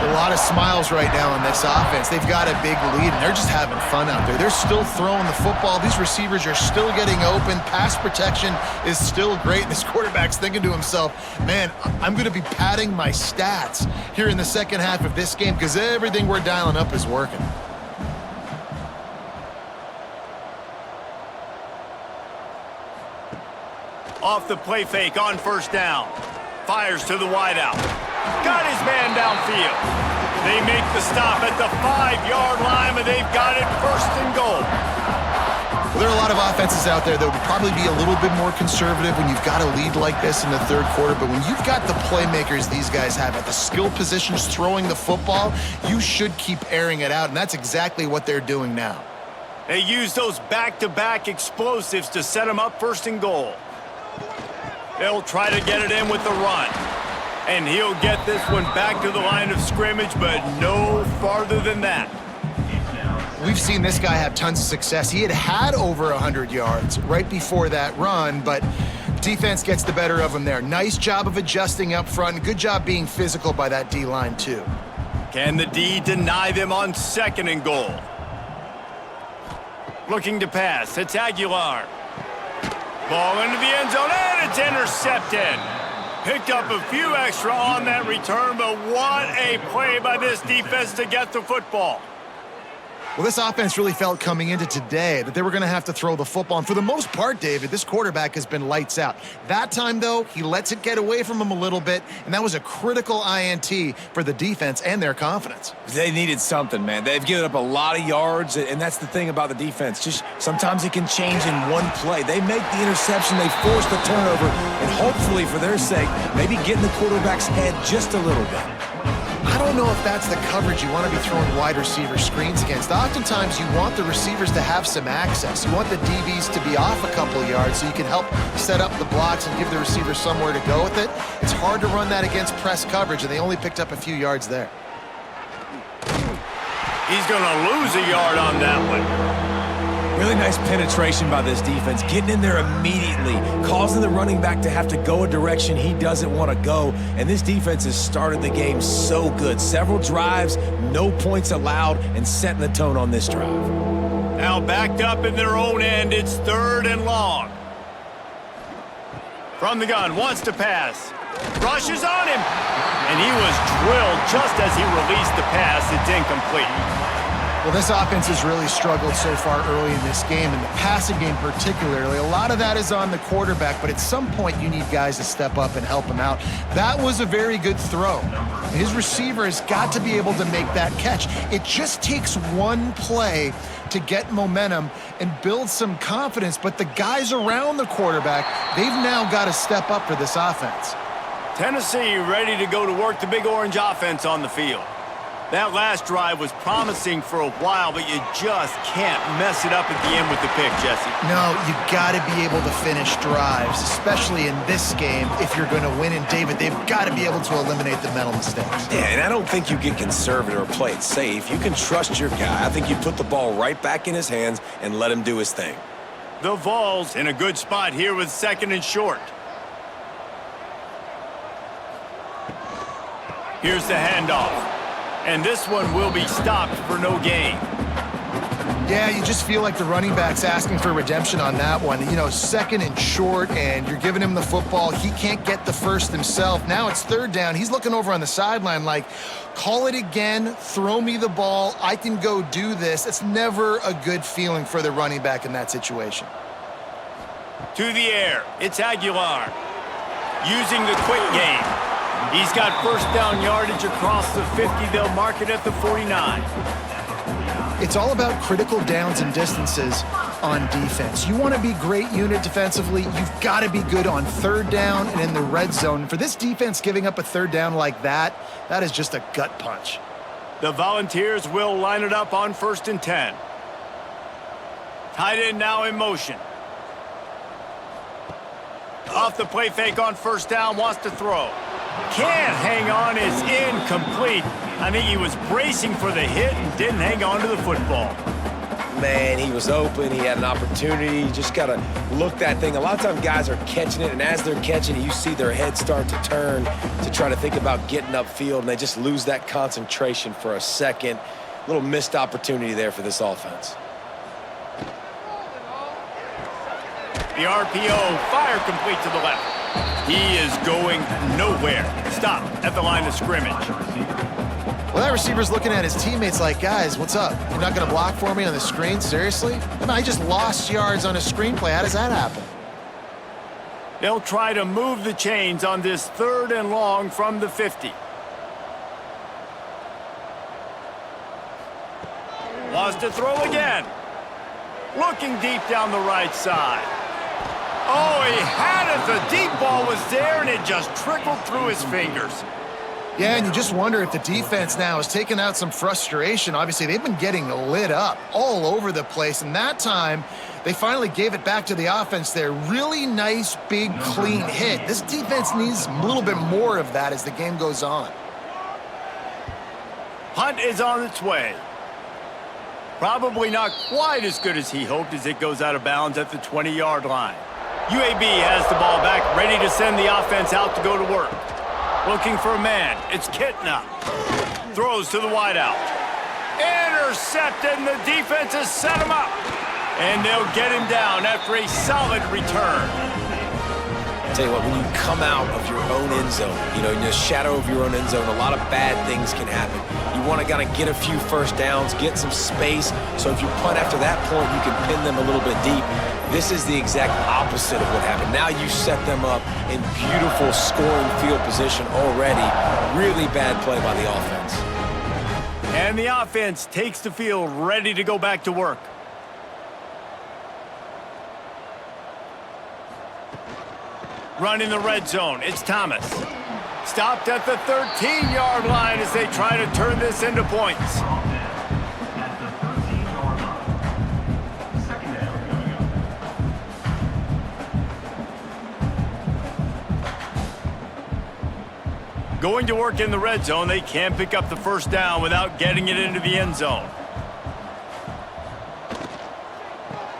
A lot of smiles right now on this offense. They've got a big lead, and they're just having fun out there. They're still throwing the football. These receivers are still getting open. Pass protection is still great. And this quarterback's thinking to himself, man, I'm going to be padding my stats here in the second half of this game because everything we're dialing up is working.
Off the play fake on first down. Fires to the wideout. Got his man downfield. They make the stop at the 5-yard line, but they've got it 1st and goal.
Well, there are a lot of offenses out there that would probably be a little bit more conservative when you've got a lead like this in the 3rd quarter, but when you've got the playmakers these guys have at the skill positions throwing the football, you should keep airing it out, and that's exactly what they're doing now.
They use those back-to-back explosives to set them up 1st and goal. They'll try to get it in with the run. And he'll get this one back to the line of scrimmage, but no farther than that.
We've seen this guy have tons of success. He had over 100 yards right before that run, but defense gets the better of him there. Nice job of adjusting up front. Good job being physical by that D-line, too.
Can the D deny them on 2nd and goal? Looking to pass. It's Aguilar. Ball into the end zone, and it's intercepted. Picked up a few extra on that return, but what a play by this defense to get the football.
Well, this offense really felt coming into today that they were going to have to throw the football. And for the most part, David, this quarterback has been lights out. That time, though, he lets it get away from him a little bit, and that was a critical INT for the defense and their confidence.
They needed something, man. They've given up a lot of yards, and that's the thing about the defense. Just sometimes it can change in one play. They make the interception, they force the turnover, and hopefully, for their sake, maybe get in the quarterback's head just a little bit.
I don't know if that's the coverage you want to be throwing wide receiver screens against. Oftentimes, you want the receivers to have some access. You want the DBs to be off a couple yards so you can help set up the blocks and give the receiver somewhere to go with it. It's hard to run that against press coverage, and they only picked up a few yards there.
He's going to lose a yard on that one.
Really nice penetration by this defense, getting in there immediately, causing the running back to have to go a direction he doesn't want to go. And this defense has started the game so good. Several drives, no points allowed, and setting the tone on this drive.
Now backed up in their own end, it's 3rd and long. From the gun, wants to pass. Rushes on him. And he was drilled just as he released the pass. It's incomplete.
Well, this offense has really struggled so far early in this game, and the passing game particularly. A lot of that is on the quarterback, but at some point you need guys to step up and help him out. That was a very good throw. His receiver has got to be able to make that catch. It just takes one play to get momentum and build some confidence, but the guys around the quarterback, they've now got to step up for this offense.
Tennessee ready to go to work the Big Orange offense on the field. That last drive was promising for a while, but you just can't mess it up at the end with the pick, Jesse.
No, you got to be able to finish drives, especially in this game if you're going to win. And, David, they've got to be able to eliminate the mental mistakes.
Yeah, and I don't think you get conservative or play it safe. You can trust your guy. I think you put the ball right back in his hands and let him do his thing.
The Vols in a good spot here with 2nd and short. Here's the handoff. And this one will be stopped for no gain.
Yeah, you just feel like the running back's asking for redemption on that one. You know, 2nd and short, and you're giving him the football. He can't get the first himself. Now it's 3rd down. He's looking over on the sideline like, call it again, throw me the ball, I can go do this. It's never a good feeling for the running back in that situation.
To the air, it's Aguilar. Using the quick game. He's got 1st down yardage across the 50. They'll mark it at the 49.
It's all about critical downs and distances on defense. You want to be great unit defensively, you've got to be good on 3rd down and in the red zone. For this defense giving up a 3rd down like that, that is just a gut punch.
The Volunteers will line it up on 1st and 10. Tight end now in motion. Off the play fake on 1st down, wants to throw. Can't hang on, it's incomplete. I think he was bracing for the hit and didn't hang on to the football.
Man, he was open, he had an opportunity. You just got to look that thing. A lot of times guys are catching it, and as they're catching it, you see their head start to turn to try to think about getting upfield, and they just lose that concentration for a second. A little missed opportunity there for this offense.
The RPO, fire complete to the left. He is going nowhere. Stop at the line of scrimmage.
Well, that receiver's looking at his teammates like, guys, what's up? You're not going to block for me on the screen? Seriously? And I just lost yards on a screenplay. How does that happen?
They'll try to move the chains on this 3rd and long from the 50. Wants to throw again. Looking deep down the right side. Oh, he had it. The deep ball was there, and it just trickled through his fingers.
Yeah, and you just wonder if the defense now has taken out some frustration. Obviously, they've been getting lit up all over the place, and that time they finally gave it back to the offense there. Really nice, big, clean hit. This defense needs a little bit more of that as the game goes on.
Punt is on its way. Probably not quite as good as he hoped as it goes out of bounds at the 20-yard line. UAB has the ball back, ready to send the offense out to go to work. Looking for a man. It's Kitna. Throws to the wideout. Intercepted, and the defense has set him up. And they'll get him down after a solid return.
Tell you what, when you come out of your own end zone, you know, in the shadow of your own end zone, a lot of bad things can happen. You want to kind of get a few first downs, get some space, so if you punt after that point, you can pin them a little bit deep. This is the exact opposite of what happened. Now you set them up in beautiful scoring field position already. Really bad play by the offense.
And the offense takes the field ready to go back to work. Run in the red zone. It's Thomas. Stopped at the 13-yard line as they try to turn this into points.
At the 13-yard line. Second down coming up.
Going to work in the red zone, they can't pick up the first down without getting it into the end zone.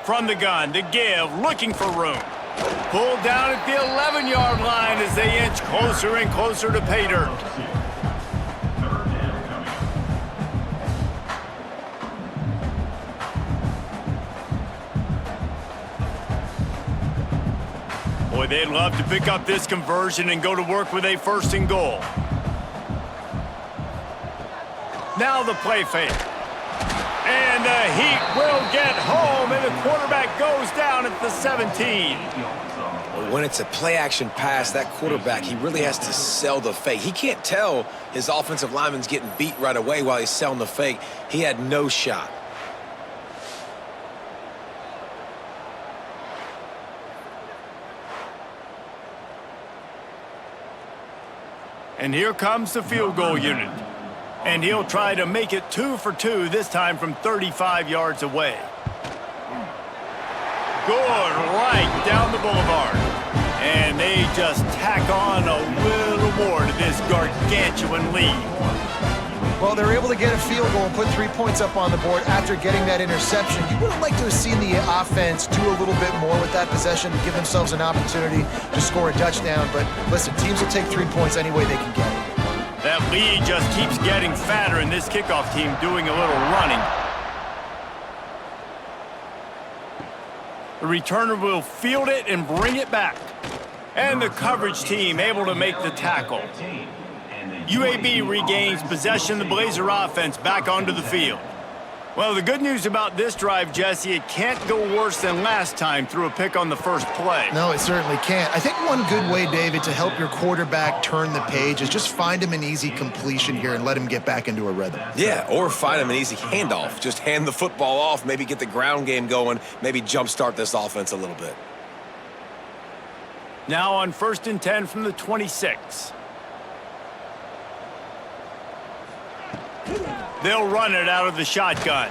From the gun, the give, looking for room. Pulled down at the 11-yard line as they inch closer and closer to pay dirt.
Third down coming up.
Boy, they'd love to pick up this conversion and go to work with a 1st and goal. Now the play fake. And the Heat will get home, and the quarterback goes down at the 17.
When it's a play-action pass, that quarterback, he really has to sell the fake. He can't tell his offensive lineman's getting beat right away while he's selling the fake. He had no shot.
And here comes the field goal unit. And he'll try to make it 2 for 2, this time from 35 yards away. Good, right down the boulevard. And they just tack on a little more to this gargantuan lead.
Well, they're able to get a field goal and put 3 points up on the board after getting that interception. You would have liked to have seen the offense do a little bit more with that possession, give themselves an opportunity to score a touchdown. But listen, teams will take 3 points any way they can get it.
That lead just keeps getting fatter, and this kickoff team doing a little running. The returner will field it and bring it back. And the coverage team able to make the tackle. UAB regains possession of the Blazer offense back onto the field. Well, the good news about this drive, Jesse, it can't go worse than last time through a pick on the first play.
No, it certainly can't. I think one good way, David, to help your quarterback turn the page is just find him an easy completion here and let him get back into a rhythm.
Yeah, or find him an easy handoff. Just hand the football off, maybe get the ground game going, maybe jumpstart this offense a little bit.
Now on 1st and 10 from the 26. They'll run it out of the shotgun.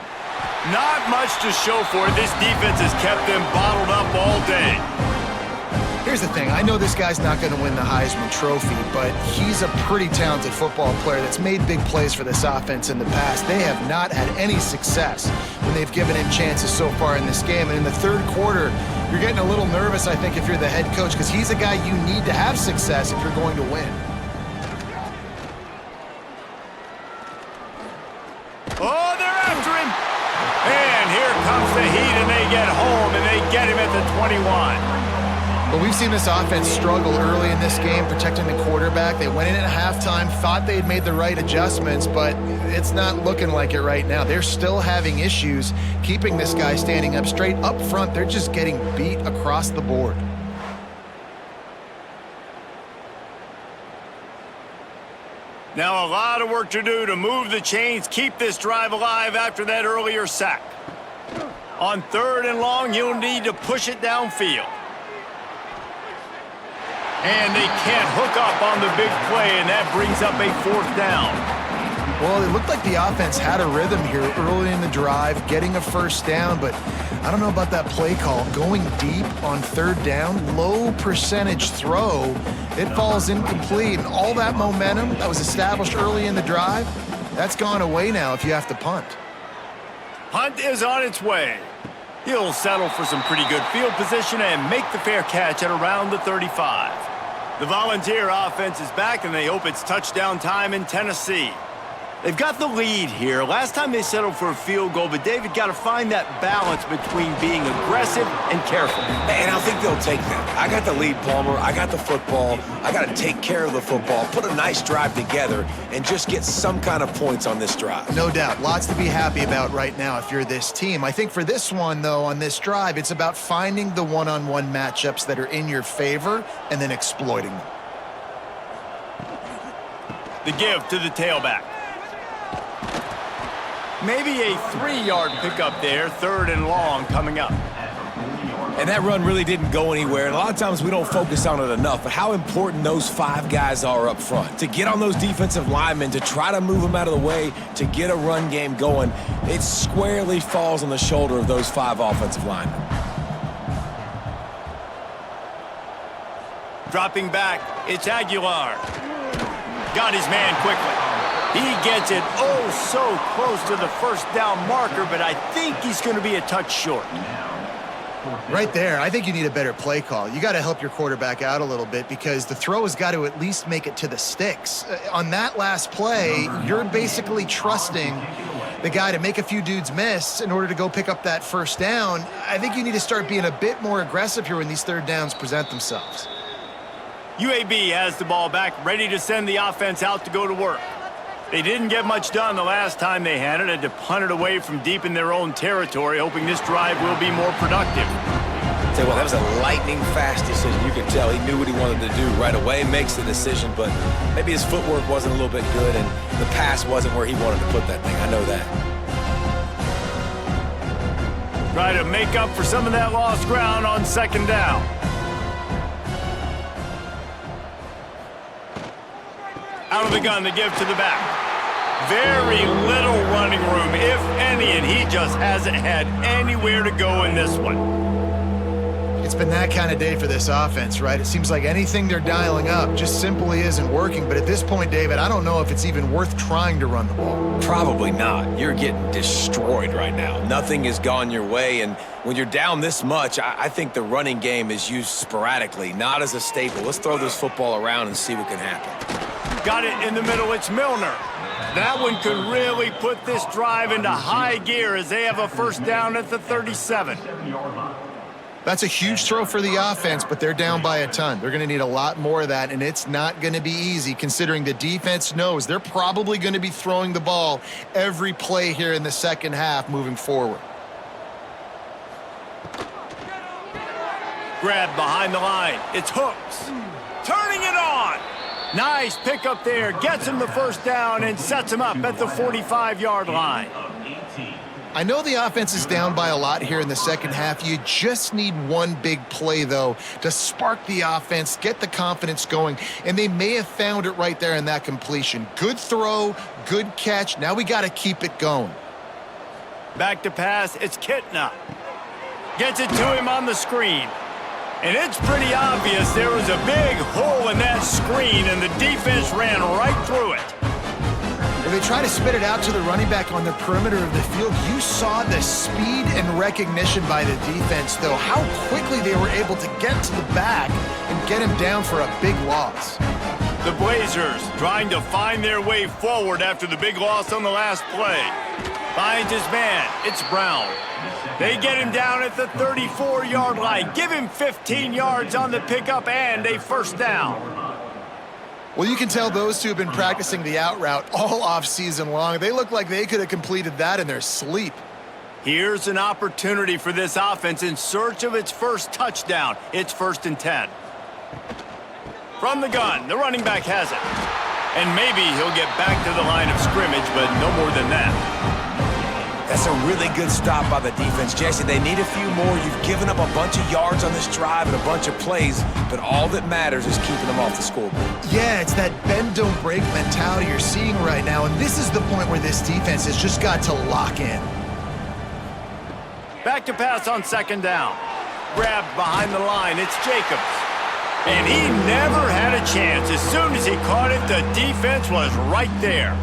Not much to show for it. This defense has kept them bottled up all day.
Here's the thing. I know this guy's not going to win the Heisman Trophy, but he's a pretty talented football player that's made big plays for this offense in the past. They have not had any success when they've given him chances so far in this game. And in the third quarter, you're getting a little nervous, I think, if you're the head coach, because he's a guy you need to have success if you're going to win.
Oh, they're after him. And here comes the Heat, and they get home, and they get him at the 21.
Well, we've seen this offense struggle early in this game, protecting the quarterback. They went in at halftime, thought they had made the right adjustments, but it's not looking like it right now. They're still having issues keeping this guy standing up straight. Up front, they're just getting beat across the board.
Now a lot of work to do to move the chains, keep this drive alive after that earlier sack. On 3rd and long, you'll need to push it downfield. And they can't hook up on the big play, and that brings up a 4th down.
Well, it looked like the offense had a rhythm here early in the drive, getting a first down, but I don't know about that play call. Going deep on 3rd down, low percentage throw, it falls incomplete, and all that momentum that was established early in the drive, that's gone away now if you have to punt.
Punt is on its way. He'll settle for some pretty good field position and make the fair catch at around the 35. The Volunteer offense is back, and they hope it's touchdown time in Tennessee. They've got the lead here. Last time they settled for a field goal, but David got to find that balance between being aggressive and careful.
And I think they'll take that. I got the lead, Palmer. I got the football. I got to take care of the football, put a nice drive together, and just get some kind of points on this drive.
No doubt. Lots to be happy about right now if you're this team. I think for this one, though, on this drive, it's about finding the one-on-one matchups that are in your favor and then exploiting them.
The give to the tailback. Maybe a 3-yard pickup there, 3rd and long coming up.
And that run really didn't go anywhere. And a lot of times we don't focus on it enough, but how important those 5 guys are up front. To get on those defensive linemen, to try to move them out of the way, to get a run game going, it squarely falls on the shoulder of those 5 offensive linemen.
Dropping back, it's Aguilar. Got his man quickly. He gets it oh so close to the first down marker, but I think he's going to be a touch short.
Right there, I think you need a better play call. You got to help your quarterback out a little bit because the throw has got to at least make it to the sticks. On that last play, you're basically trusting the guy to make a few dudes miss in order to go pick up that first down. I think you need to start being a bit more aggressive here when these 3rd downs present themselves.
UAB has the ball back, ready to send the offense out to go to work. They didn't get much done the last time they had it, had to punt it away from deep in their own territory, hoping this drive will be more productive.
Tell you what, that was a lightning-fast decision. You could tell he knew what he wanted to do right away, makes the decision, but maybe his footwork wasn't a little bit good, and the pass wasn't where he wanted to put that thing. I know that.
Try to make up for some of that lost ground on 2nd down. Out of the gun, the give to the back. Very little running room, if any, and he just hasn't had anywhere to go in this one.
It's been that kind of day for this offense, right? It seems like anything they're dialing up just simply isn't working. But at this point, David, I don't know if it's even worth trying to run the ball.
Probably not. You're getting destroyed right now. Nothing has gone your way, and when you're down this much, I think the running game is used sporadically, not as a staple. Let's throw this football around and see what can happen.
Got it in the middle, it's Milner. That one could really put this drive into high gear as they have a first down at the 37.
That's a huge throw for the offense, but they're down by a ton. They're going to need a lot more of that, and it's not going to be easy considering the defense knows they're probably going to be throwing the ball every play here in the second half moving forward.
Grab behind the line, it's Hooks. Turning it on. Nice pickup there, gets him the first down and sets him up at the 45-yard line.
I know the offense is down by a lot here in the second half. You just need one big play, though, to spark the offense, get the confidence going, and they may have found it right there in that completion. Good throw, good catch. Now we got to keep it going.
Back to pass, it's Kitna. Gets it to him on the screen. And it's pretty obvious there was a big hole in that screen, and the defense ran right through it.
When they try to spit it out to the running back on the perimeter of the field, you saw the speed and recognition by the defense, though, how quickly they were able to get to the back and get him down for a big loss.
The Blazers trying to find their way forward after the big loss on the last play. Finds his man, it's Brown. They get him down at the 34-yard line. Give him 15 yards on the pickup and a first down.
Well, you can tell those two have been practicing the out route all off-season long. They look like they could have completed that in their sleep.
Here's an opportunity for this offense in search of its first touchdown. It's 1st and 10. From the gun, the running back has it. And maybe he'll get back to the line of scrimmage, but no more than that.
That's a really good stop by the defense, Jesse. They need a few more. You've given up a bunch of yards on this drive and a bunch of plays, but all that matters is keeping them off the scoreboard.
Yeah, it's that bend, don't break mentality you're seeing right now, and this is the point where this defense has just got to lock in.
Back to pass on 2nd down. Grabbed behind the line, it's Jacobs. And he never had a chance. As soon as he caught it, the defense was right there.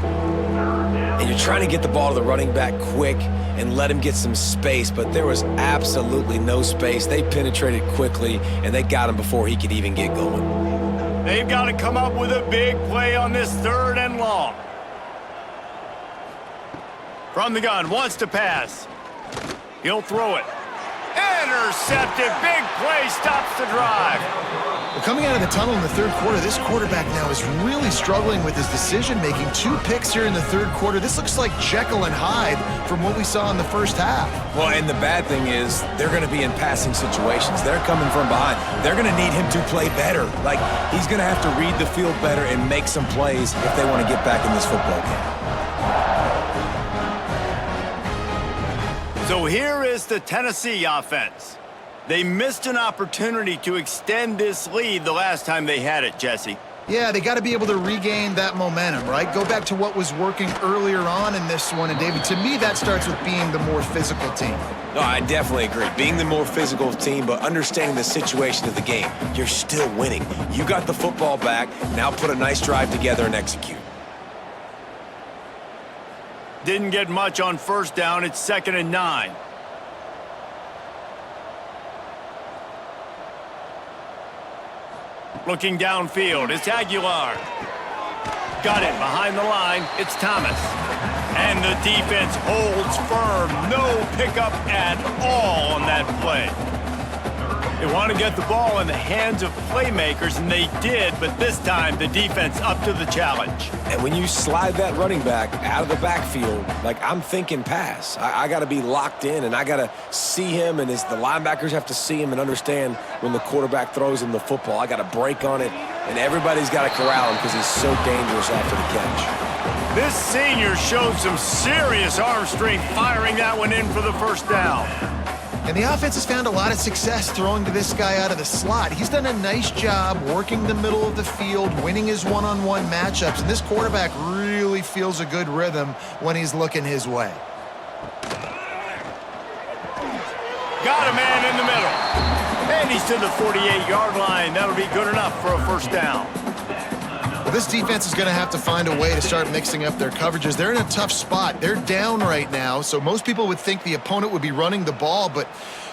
And you're trying to get the ball to the running back quick and let him get some space, but there was absolutely no space. They penetrated quickly, and they got him before he could even get going.
They've got to come up with a big play on this 3rd and long. From the gun, wants to pass. He'll throw it. Intercepted. Big play, stops the drive.
Well, coming out of the tunnel in the third quarter, this quarterback now is really struggling with his decision-making. 2 picks here in the third quarter. This looks like Jekyll and Hyde from what we saw in the first half.
Well, and the bad thing is they're going to be in passing situations. They're coming from behind. They're going to need him to play better. Like, he's going to have to read the field better and make some plays if they want to get back in this football game.
So here is the Tennessee offense. They missed an opportunity to extend this lead the last time they had it, Jesse.
Yeah, they got to be able to regain that momentum, right? Go back to what was working earlier on in this one. And, David, to me, that starts with being the more physical team.
No, I definitely agree. Being the more physical team, but understanding the situation of the game. You're still winning. You got the football back. Now put a nice drive together and execute.
Didn't get much on first down. It's 2nd and 9. Looking downfield, it's Aguilar. Got it behind the line. It's Thomas. And the defense holds firm. No pickup at all on that play. They want to get the ball in the hands of playmakers, and they did, but this time the defense up to the challenge.
And when you slide that running back out of the backfield, like, I'm thinking pass. I got to be locked in, and I got to see him, and the linebackers have to see him and understand when the quarterback throws him the football. I got to break on it, and everybody's got to corral him because he's so dangerous after the catch.
This senior showed some serious arm strength firing that one in for the first down.
And the offense has found a lot of success throwing to this guy out of the slot. He's done a nice job working the middle of the field, winning his one-on-one matchups, and this quarterback really feels a good rhythm when he's looking his way.
Got a man in the middle. And he's to the 48-yard line. That'll be good enough for a first down.
Well, this defense is going to have to find a way to start mixing up their coverages. They're in a tough spot. They're down right now, so most people would think the opponent would be running the ball, but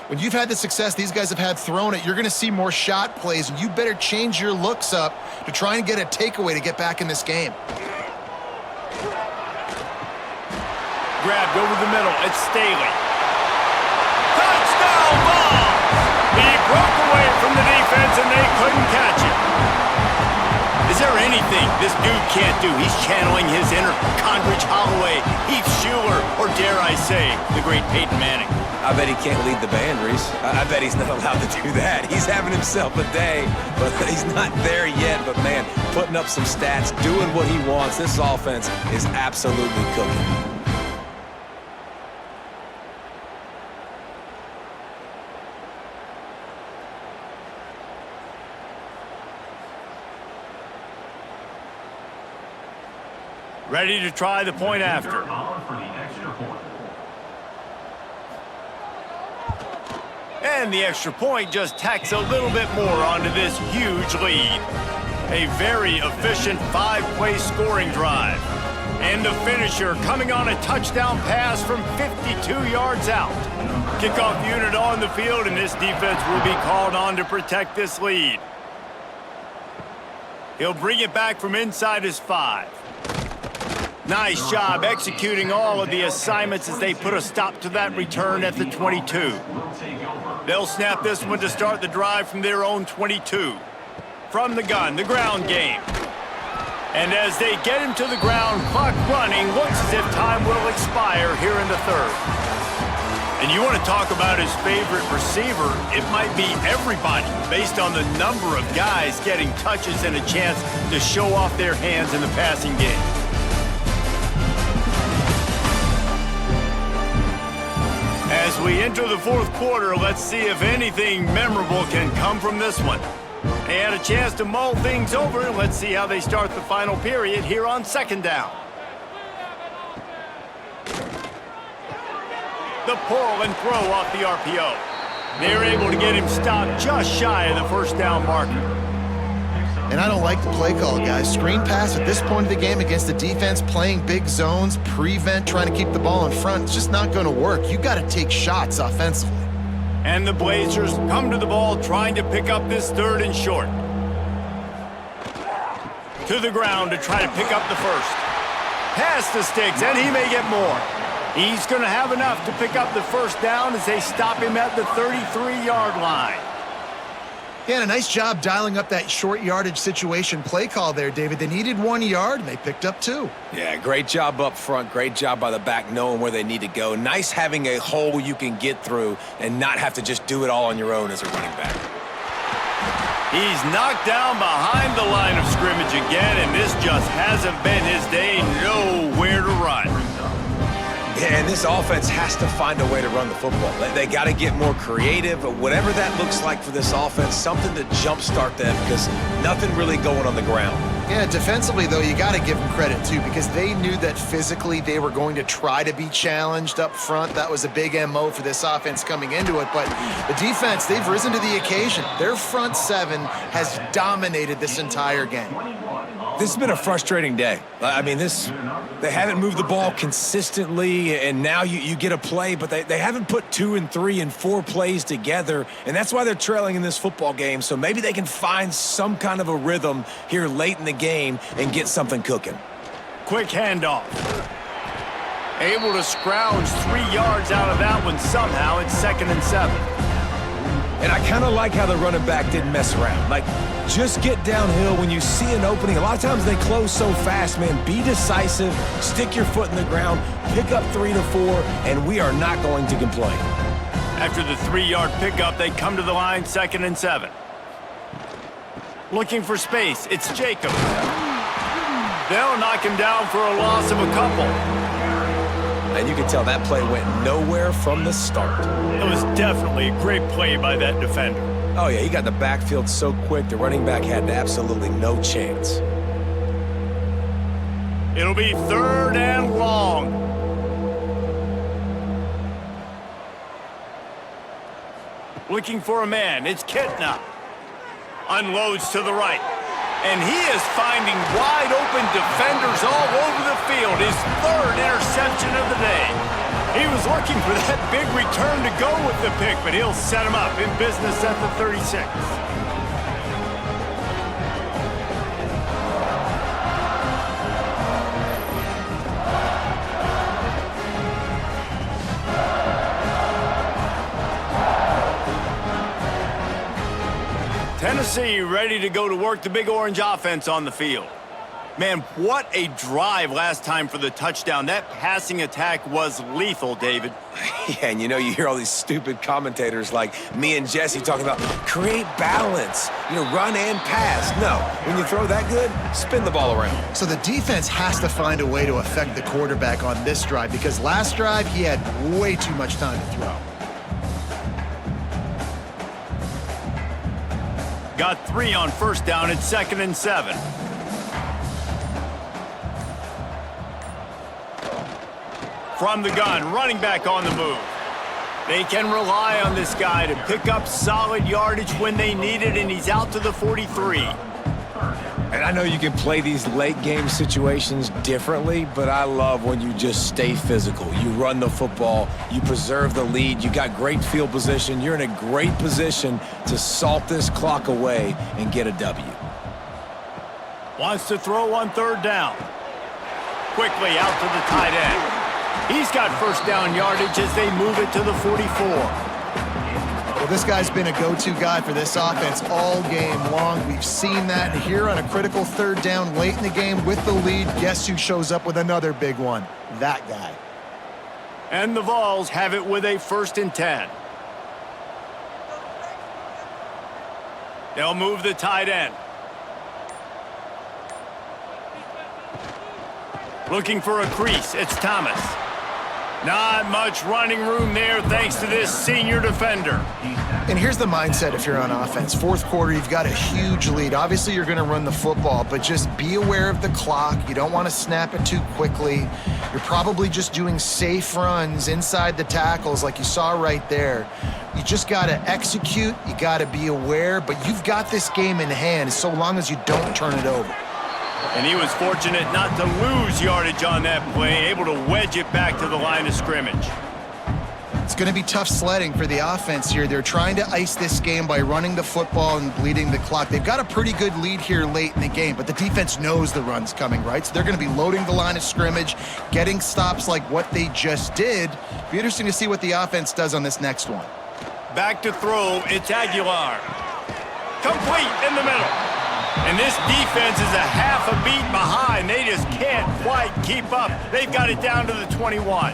when you've had the success these guys have had throwing it, you're going to see more shot plays, and you better change your looks up to try and get a takeaway to get back in this game.
Grabbed over the middle. It's Staley. Touchdown ball! He broke away from the defense, and they couldn't catch it. Is there anything this dude can't do? He's channeling his inner Condridge Holloway, Heath Schuler, or dare I say, the great Peyton Manning.
I bet he can't lead the band, Reese. I bet he's not allowed to do that. He's having himself a day, but he's not there yet. But, man, putting up some stats, doing what he wants. This offense is absolutely cooking.
Ready to try the point after. And the extra point just tacks a little bit more onto this huge lead. A very efficient 5-play scoring drive. And the finisher coming on a touchdown pass from 52 yards out. Kickoff unit on the field, and this defense will be called on to protect this lead. He'll bring it back from inside his 5. Nice job executing all of the assignments as they put a stop to that return at the 22. They'll snap this one to start the drive from their own 22. From the gun, the ground game. And as they get him to the ground, clock running, looks as if time will expire here in the third. And you want to talk about his favorite receiver, it might be everybody based on the number of guys getting touches and a chance to show off their hands in the passing game. As we enter the fourth quarter, let's see if anything memorable can come from this one. They had a chance to mull things over. Let's see how they start the final period here on second down. The pull and throw off the RPO. They're able to get him stopped just shy of the first down marker.
And I don't like the play call, guys. Screen pass at this point of the game against the defense playing big zones, prevent, trying to keep the ball in front. It's just not going to work. You got to take shots offensively.
And the Blazers come to the ball trying to pick up this third and short. To the ground to try to pick up the first. Pass the sticks, and he may get more. He's going to have enough to pick up the first down as they stop him at the 33-yard line.
Yeah, and a nice job dialing up that short yardage situation play call there, David. They needed 1 yard, and they picked up 2.
Yeah, great job up front. Great job by the back knowing where they need to go. Nice having a hole you can get through and not have to just do it all on your own as a running back.
He's knocked down behind the line of scrimmage again, and this just hasn't been his day. Nowhere to run.
Yeah, and this offense has to find a way to run the football. They got to get more creative, whatever that looks like for this offense, something to jumpstart them because nothing really going on the ground.
Yeah, defensively, though, you got to give them credit, too, because they knew that physically they were going to try to be challenged up front. That was a big MO for this offense coming into it. But the defense, they've risen to the occasion. Their front seven has dominated this entire game.
This has been a frustrating day. I mean, they haven't moved the ball consistently, and now you get a play, but they haven't put 2 and 3 and 4 plays together, and that's why they're trailing in this football game. So maybe they can find some kind of a rhythm here late in the game and get something cooking.
Quick handoff. Able to scrounge 3 yards out of that one somehow. It's 2nd and 7.
And I kind of like how the running back didn't mess around. Like, just get downhill when you see an opening. A lot of times they close so fast, man. Be decisive, stick your foot in the ground, pick up 3 to 4, and we are not going to complain.
After the 3-yard pickup, they come to the line, 2nd and 7. Looking for space, it's Jacob. They'll knock him down for a loss of a couple.
And you can tell that play went nowhere from the start.
It was definitely a great play by that defender.
Oh, yeah, he got in the backfield so quick, the running back had absolutely no chance.
It'll be 3rd and long. Looking for a man, it's Kitna. Unloads to the right. And he is finding wide-open defenders all over the field. His 3rd interception of the day. He was looking for that big return to go with the pick, but he'll set him up in business at the 36. Tennessee ready to go to work the Big Orange offense on the field. Man, what a drive last time for the touchdown. That passing attack was lethal, David.
Yeah, and you know, you hear all these stupid commentators like me and Jesse talking about create balance, run and pass. No, when you throw that good, spin the ball around.
So the defense has to find a way to affect the quarterback on this drive because last drive he had way too much time to throw.
Got 3 on 1st down at 2nd and 7. From the gun, running back on the move. They can rely on this guy to pick up solid yardage when they need it, and he's out to the 43.
And I know you can play these late game situations differently, but I love when you just stay physical. You run the football, you preserve the lead, you got great field position, you're in a great position to salt this clock away and get a W.
Wants to throw on 3rd down. Quickly out to the tight end. He's got 1st down yardage as they move it to the 44.
Well, this guy's been a go-to guy for this offense all game long. We've seen that here on a critical 3rd down late in the game with the lead. Guess who shows up with another big one? That guy.
And the Vols have it with a 1st and 10. They'll move the tight end. Looking for a crease, it's Thomas. Not much running room there thanks to this senior defender.
And here's the mindset if you're on offense. 4th quarter, you've got a huge lead. Obviously, you're going to run the football, but just be aware of the clock. You don't want to snap it too quickly. You're probably just doing safe runs inside the tackles like you saw right there. You just got to execute. You got to be aware, but you've got this game in hand so long as you don't turn it over.
And he was fortunate not to lose yardage on that play, able to wedge it back to the line of scrimmage.
It's going to be tough sledding for the offense here. They're trying to ice this game by running the football and bleeding the clock. They've got a pretty good lead here late in the game, but the defense knows the run's coming, right? So they're going to be loading the line of scrimmage, getting stops like what they just did. Be interesting to see what the offense does on this next one.
Back to throw, it's Aguilar. Complete in the middle. And this defense is a half a beat behind. They just can't quite keep up. They've got it down to the 21.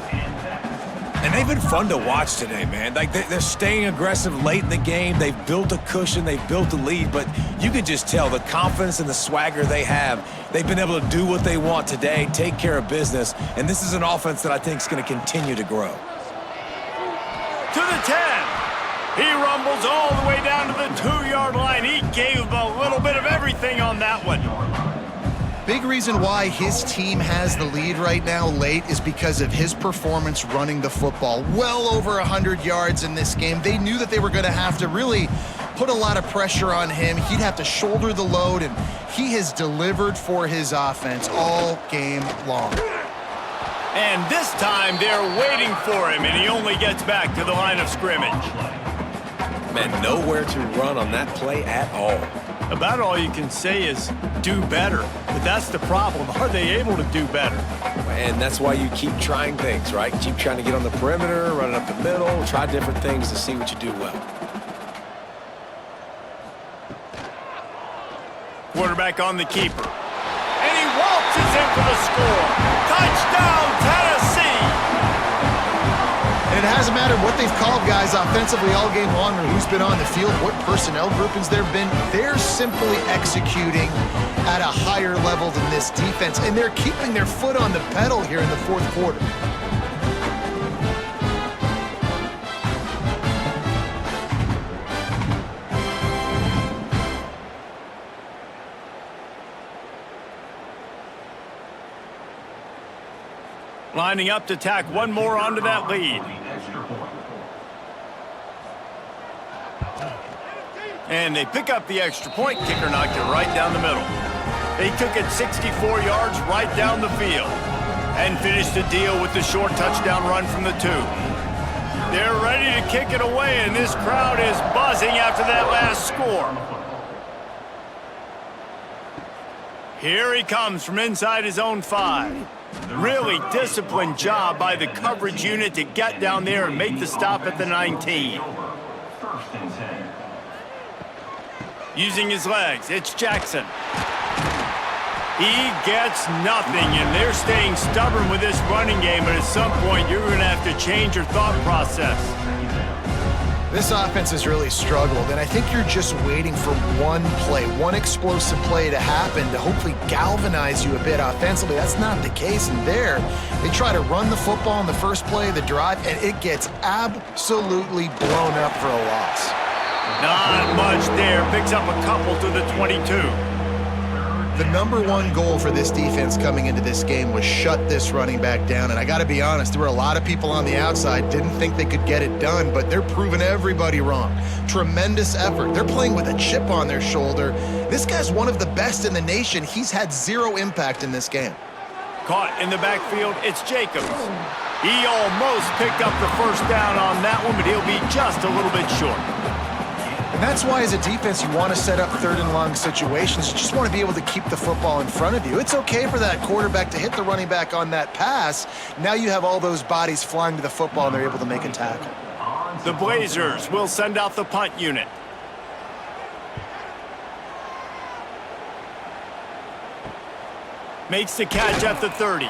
And they've been fun to watch today, man. Like, they're staying aggressive late in the game. They've built a cushion. They've built a lead. But you can just tell the confidence and the swagger they have. They've been able to do what they want today, take care of business. And this is an offense that I think is going to continue to grow.
To the 10. He rumbles all the way down to the 2-yard line. He gave him a little bit of everything on that one.
Big reason why his team has the lead right now late is because of his performance running the football. Well over 100 yards in this game. They knew that they were going to have to really put a lot of pressure on him. He'd have to shoulder the load, and he has delivered for his offense all game long.
And this time they're waiting for him, and he only gets back to the line of scrimmage.
Man, nowhere to run on that play at all.
About all you can say is do better. But that's the problem. Are they able to do better?
And that's why you keep trying things, right? Keep trying to get on the perimeter, run it up the middle, try different things to see what you do well.
Quarterback on the keeper. And he waltzes in for the score. Touchdown, Tennessee!
And it hasn't mattered what they've called guys offensively all game long or who's been on the field, what personnel groupings there have been. They're simply executing at a higher level than this defense, and they're keeping their foot on the pedal here in the fourth quarter.
Lining up to tack one more onto that lead. And they pick up the extra point. Kicker knocked it right down the middle. They took it 64 yards right down the field and finished the deal with the short touchdown run from the 2. They're ready to kick it away, and this crowd is buzzing after that last score. Here he comes from inside his own 5. Really disciplined job by the coverage unit to get down there and make the stop at the 19. Using his legs, it's Jackson. He gets nothing, and they're staying stubborn with this running game, but at some point you're going to have to change your thought process.
This offense has really struggled, and I think you're just waiting for one play, one explosive play to happen to hopefully galvanize you a bit offensively. That's not the case, and there, they try to run the football in the first play of the drive, and it gets absolutely blown up for a loss.
Not much there. Picks up a couple to the 22.
The #1 goal for this defense coming into this game was shut this running back down, and I got to be honest, there were a lot of people on the outside didn't think they could get it done, but they're proving everybody wrong. Tremendous effort. They're playing with a chip on their shoulder. This guy's one of the best in the nation. He's had zero impact in this game.
Caught in the backfield, it's Jacobs. He almost picked up the first down on that one, but he'll be just a little bit short.
And that's why, as a defense, you want to set up 3rd and long situations. You just want to be able to keep the football in front of you. It's okay for that quarterback to hit the running back on that pass. Now you have all those bodies flying to the football, and they're able to make a tackle.
The Blazers will send out the punt unit. Makes the catch at the 30.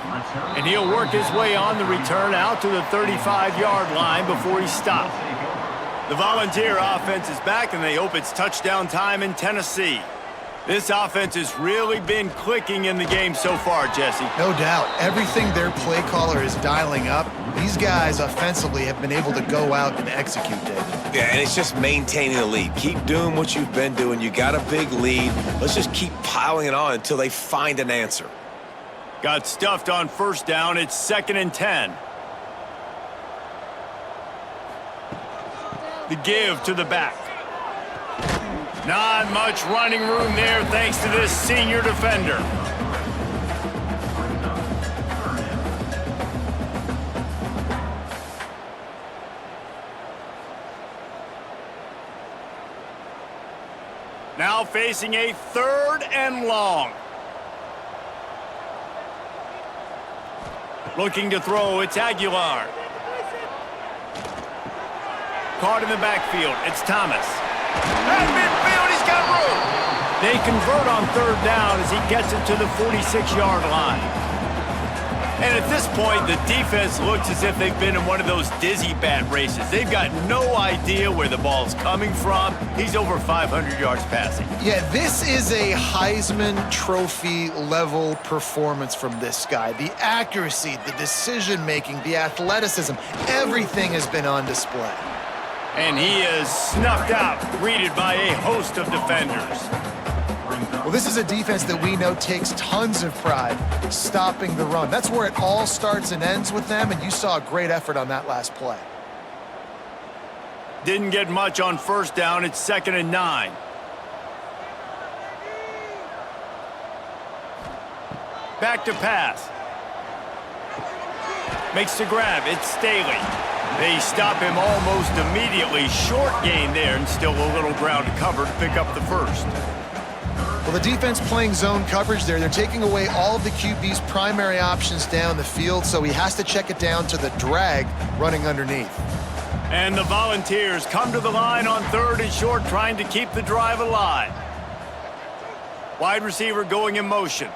And he'll work his way on the return out to the 35-yard line before he's stopped. The Volunteer offense is back, and they hope it's touchdown time in Tennessee. This offense has really been clicking in the game so far, Jesse.
No doubt. Everything their play caller is dialing up, these guys offensively have been able to go out and execute, David.
Yeah, and it's just maintaining the lead. Keep doing what you've been doing. You got a big lead. Let's just keep piling it on until they find an answer.
Got stuffed on first down. It's 2nd and 10. The give to the back. Not much running room there thanks to this senior defender. facing a 3rd and long. Looking to throw, it's Aguilar. Caught in the backfield, it's Thomas. At midfield, he's got room. They convert on 3rd down as he gets it to the 46-yard line. And at this point, the defense looks as if they've been in one of those dizzy bat races. They've got no idea where the ball's coming from. He's over 500 yards passing.
Yeah, this is a Heisman Trophy level performance from this guy. The accuracy, the decision-making, the athleticism, everything has been on display.
And he is snuffed out, greeted by a host of defenders.
Well, this is a defense that we know takes tons of pride stopping the run. That's where it all starts and ends with them, and you saw a great effort on that last play.
Didn't get much on 1st down. It's 2nd and 9. Back to pass. Makes the grab. It's Staley. They stop him almost immediately. Short gain there, and still a little ground to cover to pick up the 1st.
Well, the defense playing zone coverage there. They're taking away all of the QB's primary options down the field, so he has to check it down to the drag running underneath.
And the Volunteers come to the line on 3rd and short, trying to keep the drive alive. Wide receiver going in motion.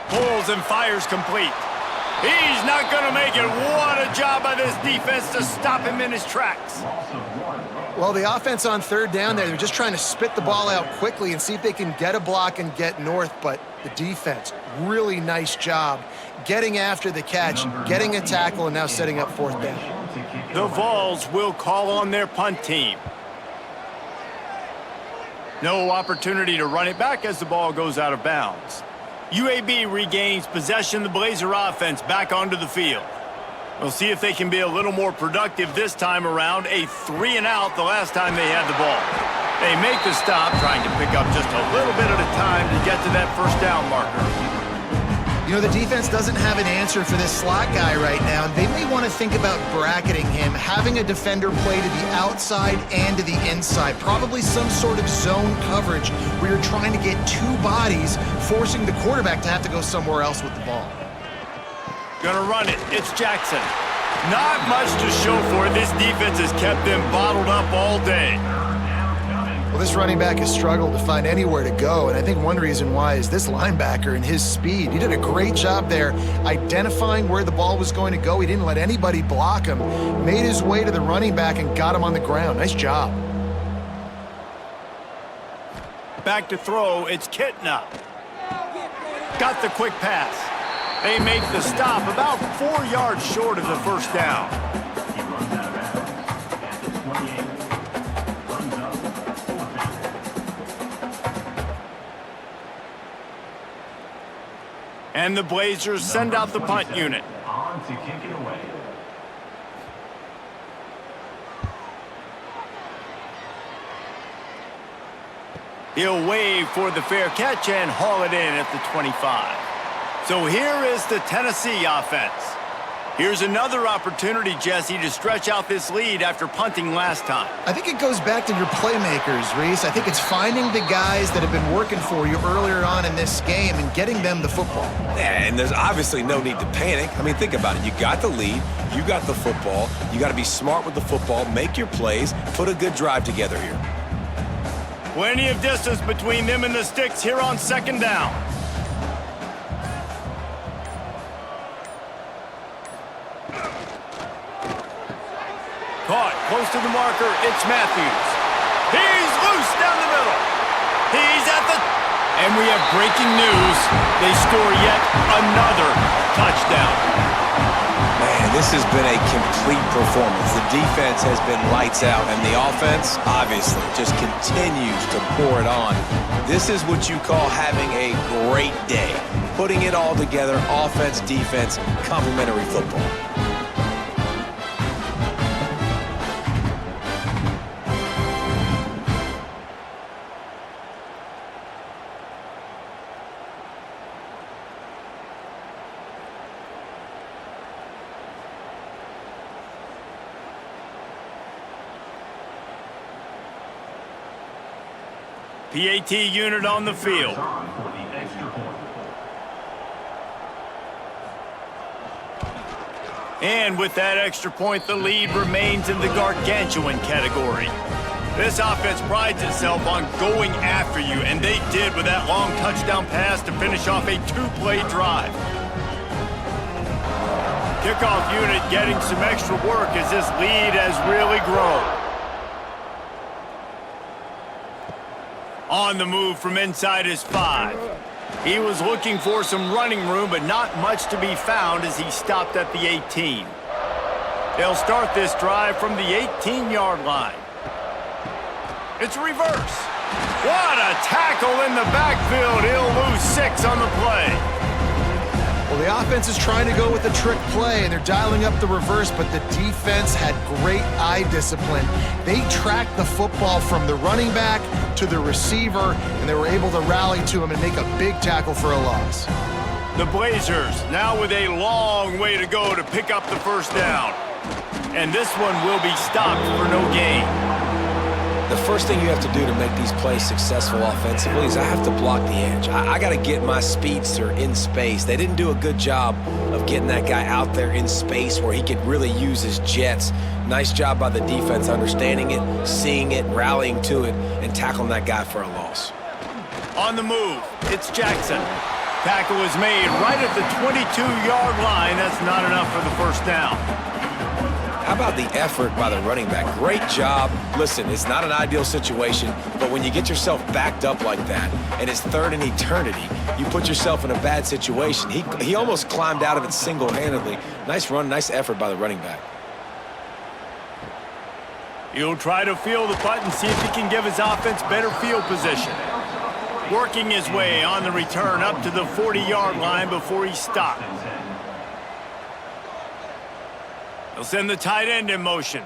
Pulls and fires complete. He's not going to make it. What a job by this defense to stop him in his tracks.
Well, the offense on 3rd down there, they're just trying to spit the ball out quickly and see if they can get a block and get north, but the defense, really nice job getting after the catch, getting a tackle, and now setting up 4th down.
The Vols will call on their punt team. No opportunity to run it back as the ball goes out of bounds. UAB regains possession of the Blazer offense back onto the field. We'll see if they can be a little more productive this time around. A 3 and out the last time they had the ball. They make the stop, trying to pick up just a little bit at a time to get to that 1st down marker.
You know, the defense doesn't have an answer for this slot guy right now. They may want to think about bracketing him, having a defender play to the outside and to the inside. Probably some sort of zone coverage where you're trying to get 2 bodies, forcing the quarterback to have to go somewhere else with the ball.
Gonna run it. It's Jackson. Not much to show for it. This defense has kept them bottled up all day.
Well, this running back has struggled to find anywhere to go, and I think one reason why is this linebacker and his speed. He did a great job there identifying where the ball was going to go. He didn't let anybody block him. Made his way to the running back and got him on the ground. Nice job.
Back to throw. It's Kitna. Got the quick pass. They make the stop about 4 yards short of the 1st down.
He runs out of bounds at the 28. Runs up 4th down.
And the Blazers send out the punt unit.
On to kick it away.
He'll wave for the fair catch and haul it in at the 25. So here is the Tennessee offense. Here's another opportunity, Jesse, to stretch out this lead after punting last time.
I think it goes back to your playmakers, Reese. I think it's finding the guys that have been working for you earlier on in this game and getting them the football.
Yeah, and there's obviously no need to panic. I mean, think about it. You got the lead. You got the football. You got to be smart with the football, make your plays, put a good drive together here.
Plenty of distance between them and the sticks here on 2nd down. Caught close to the marker. It's Matthews. He's loose down the middle. He's at the... And we have breaking news. They score yet another touchdown.
Man, this has been a complete performance. The defense has been lights out, and the offense, obviously, just continues to pour it on. This is what you call having a great day. Putting it all together, offense, defense, complementary football.
PAT unit on the field.
For the extra point.
And with that extra point, the lead remains in the gargantuan category. This offense prides itself on going after you, and they did with that long touchdown pass to finish off a two-play drive. Kickoff unit getting some extra work as this lead has really grown. On the move from inside his 5. He was looking for some running room, but not much to be found as he stopped at the 18. They'll start this drive from the 18-yard line. It's reverse. What a tackle in the backfield. He'll lose 6 on the play.
Well, the offense is trying to go with a trick play, and they're dialing up the reverse, but the defense had great eye discipline. They tracked the football from the running back to the receiver, and they were able to rally to him and make a big tackle for a loss.
The Blazers now with a long way to go to pick up the first down. And this one will be stopped for no gain.
The first thing you have to do to make these plays successful offensively is I have to block the edge. I got to get my speedster in space. They didn't do a good job of getting that guy out there in space where he could really use his jets. Nice job by the defense understanding it, seeing it, rallying to it, and tackling that guy for a loss.
On the move, it's Jackson. Tackle is made right at the 22-yard line. That's not enough for the first down.
How about the effort by the running back? Great job. Listen, it's not an ideal situation, but when you get yourself backed up like that, and it's third in eternity, you put yourself in a bad situation. He almost climbed out of it single-handedly. Nice run, nice effort by the running back.
He'll try to field the punt and see if he can give his offense better field position. Working his way on the return up to the 40-yard line before he stopped. He'll send the tight end in motion.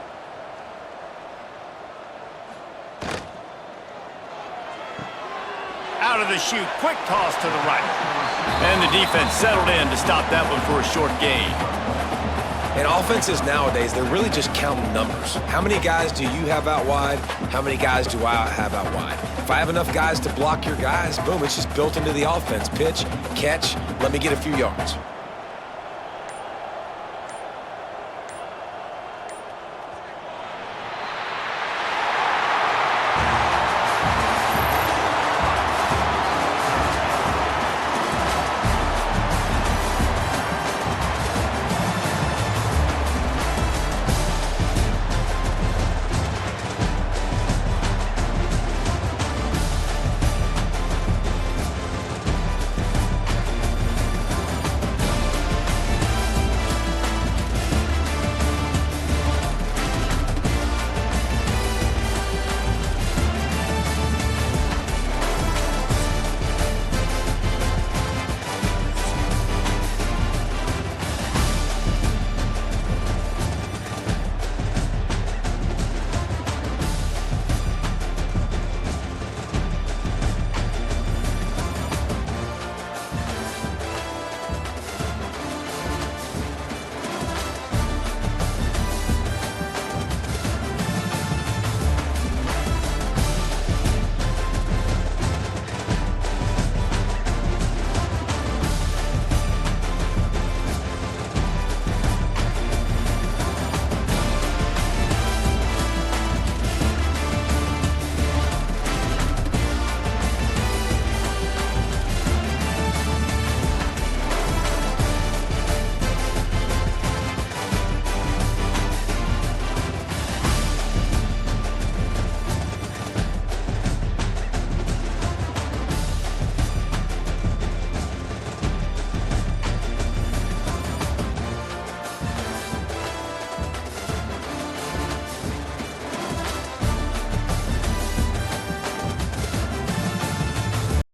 Out of the chute, quick toss to the right. And the defense settled in to stop that one for a short gain.
And offenses nowadays, they're really just counting numbers. How many guys do you have out wide? How many guys do I have out wide? If I have enough guys to block your guys, boom, it's just built into the offense. Pitch, catch, let me get a few yards.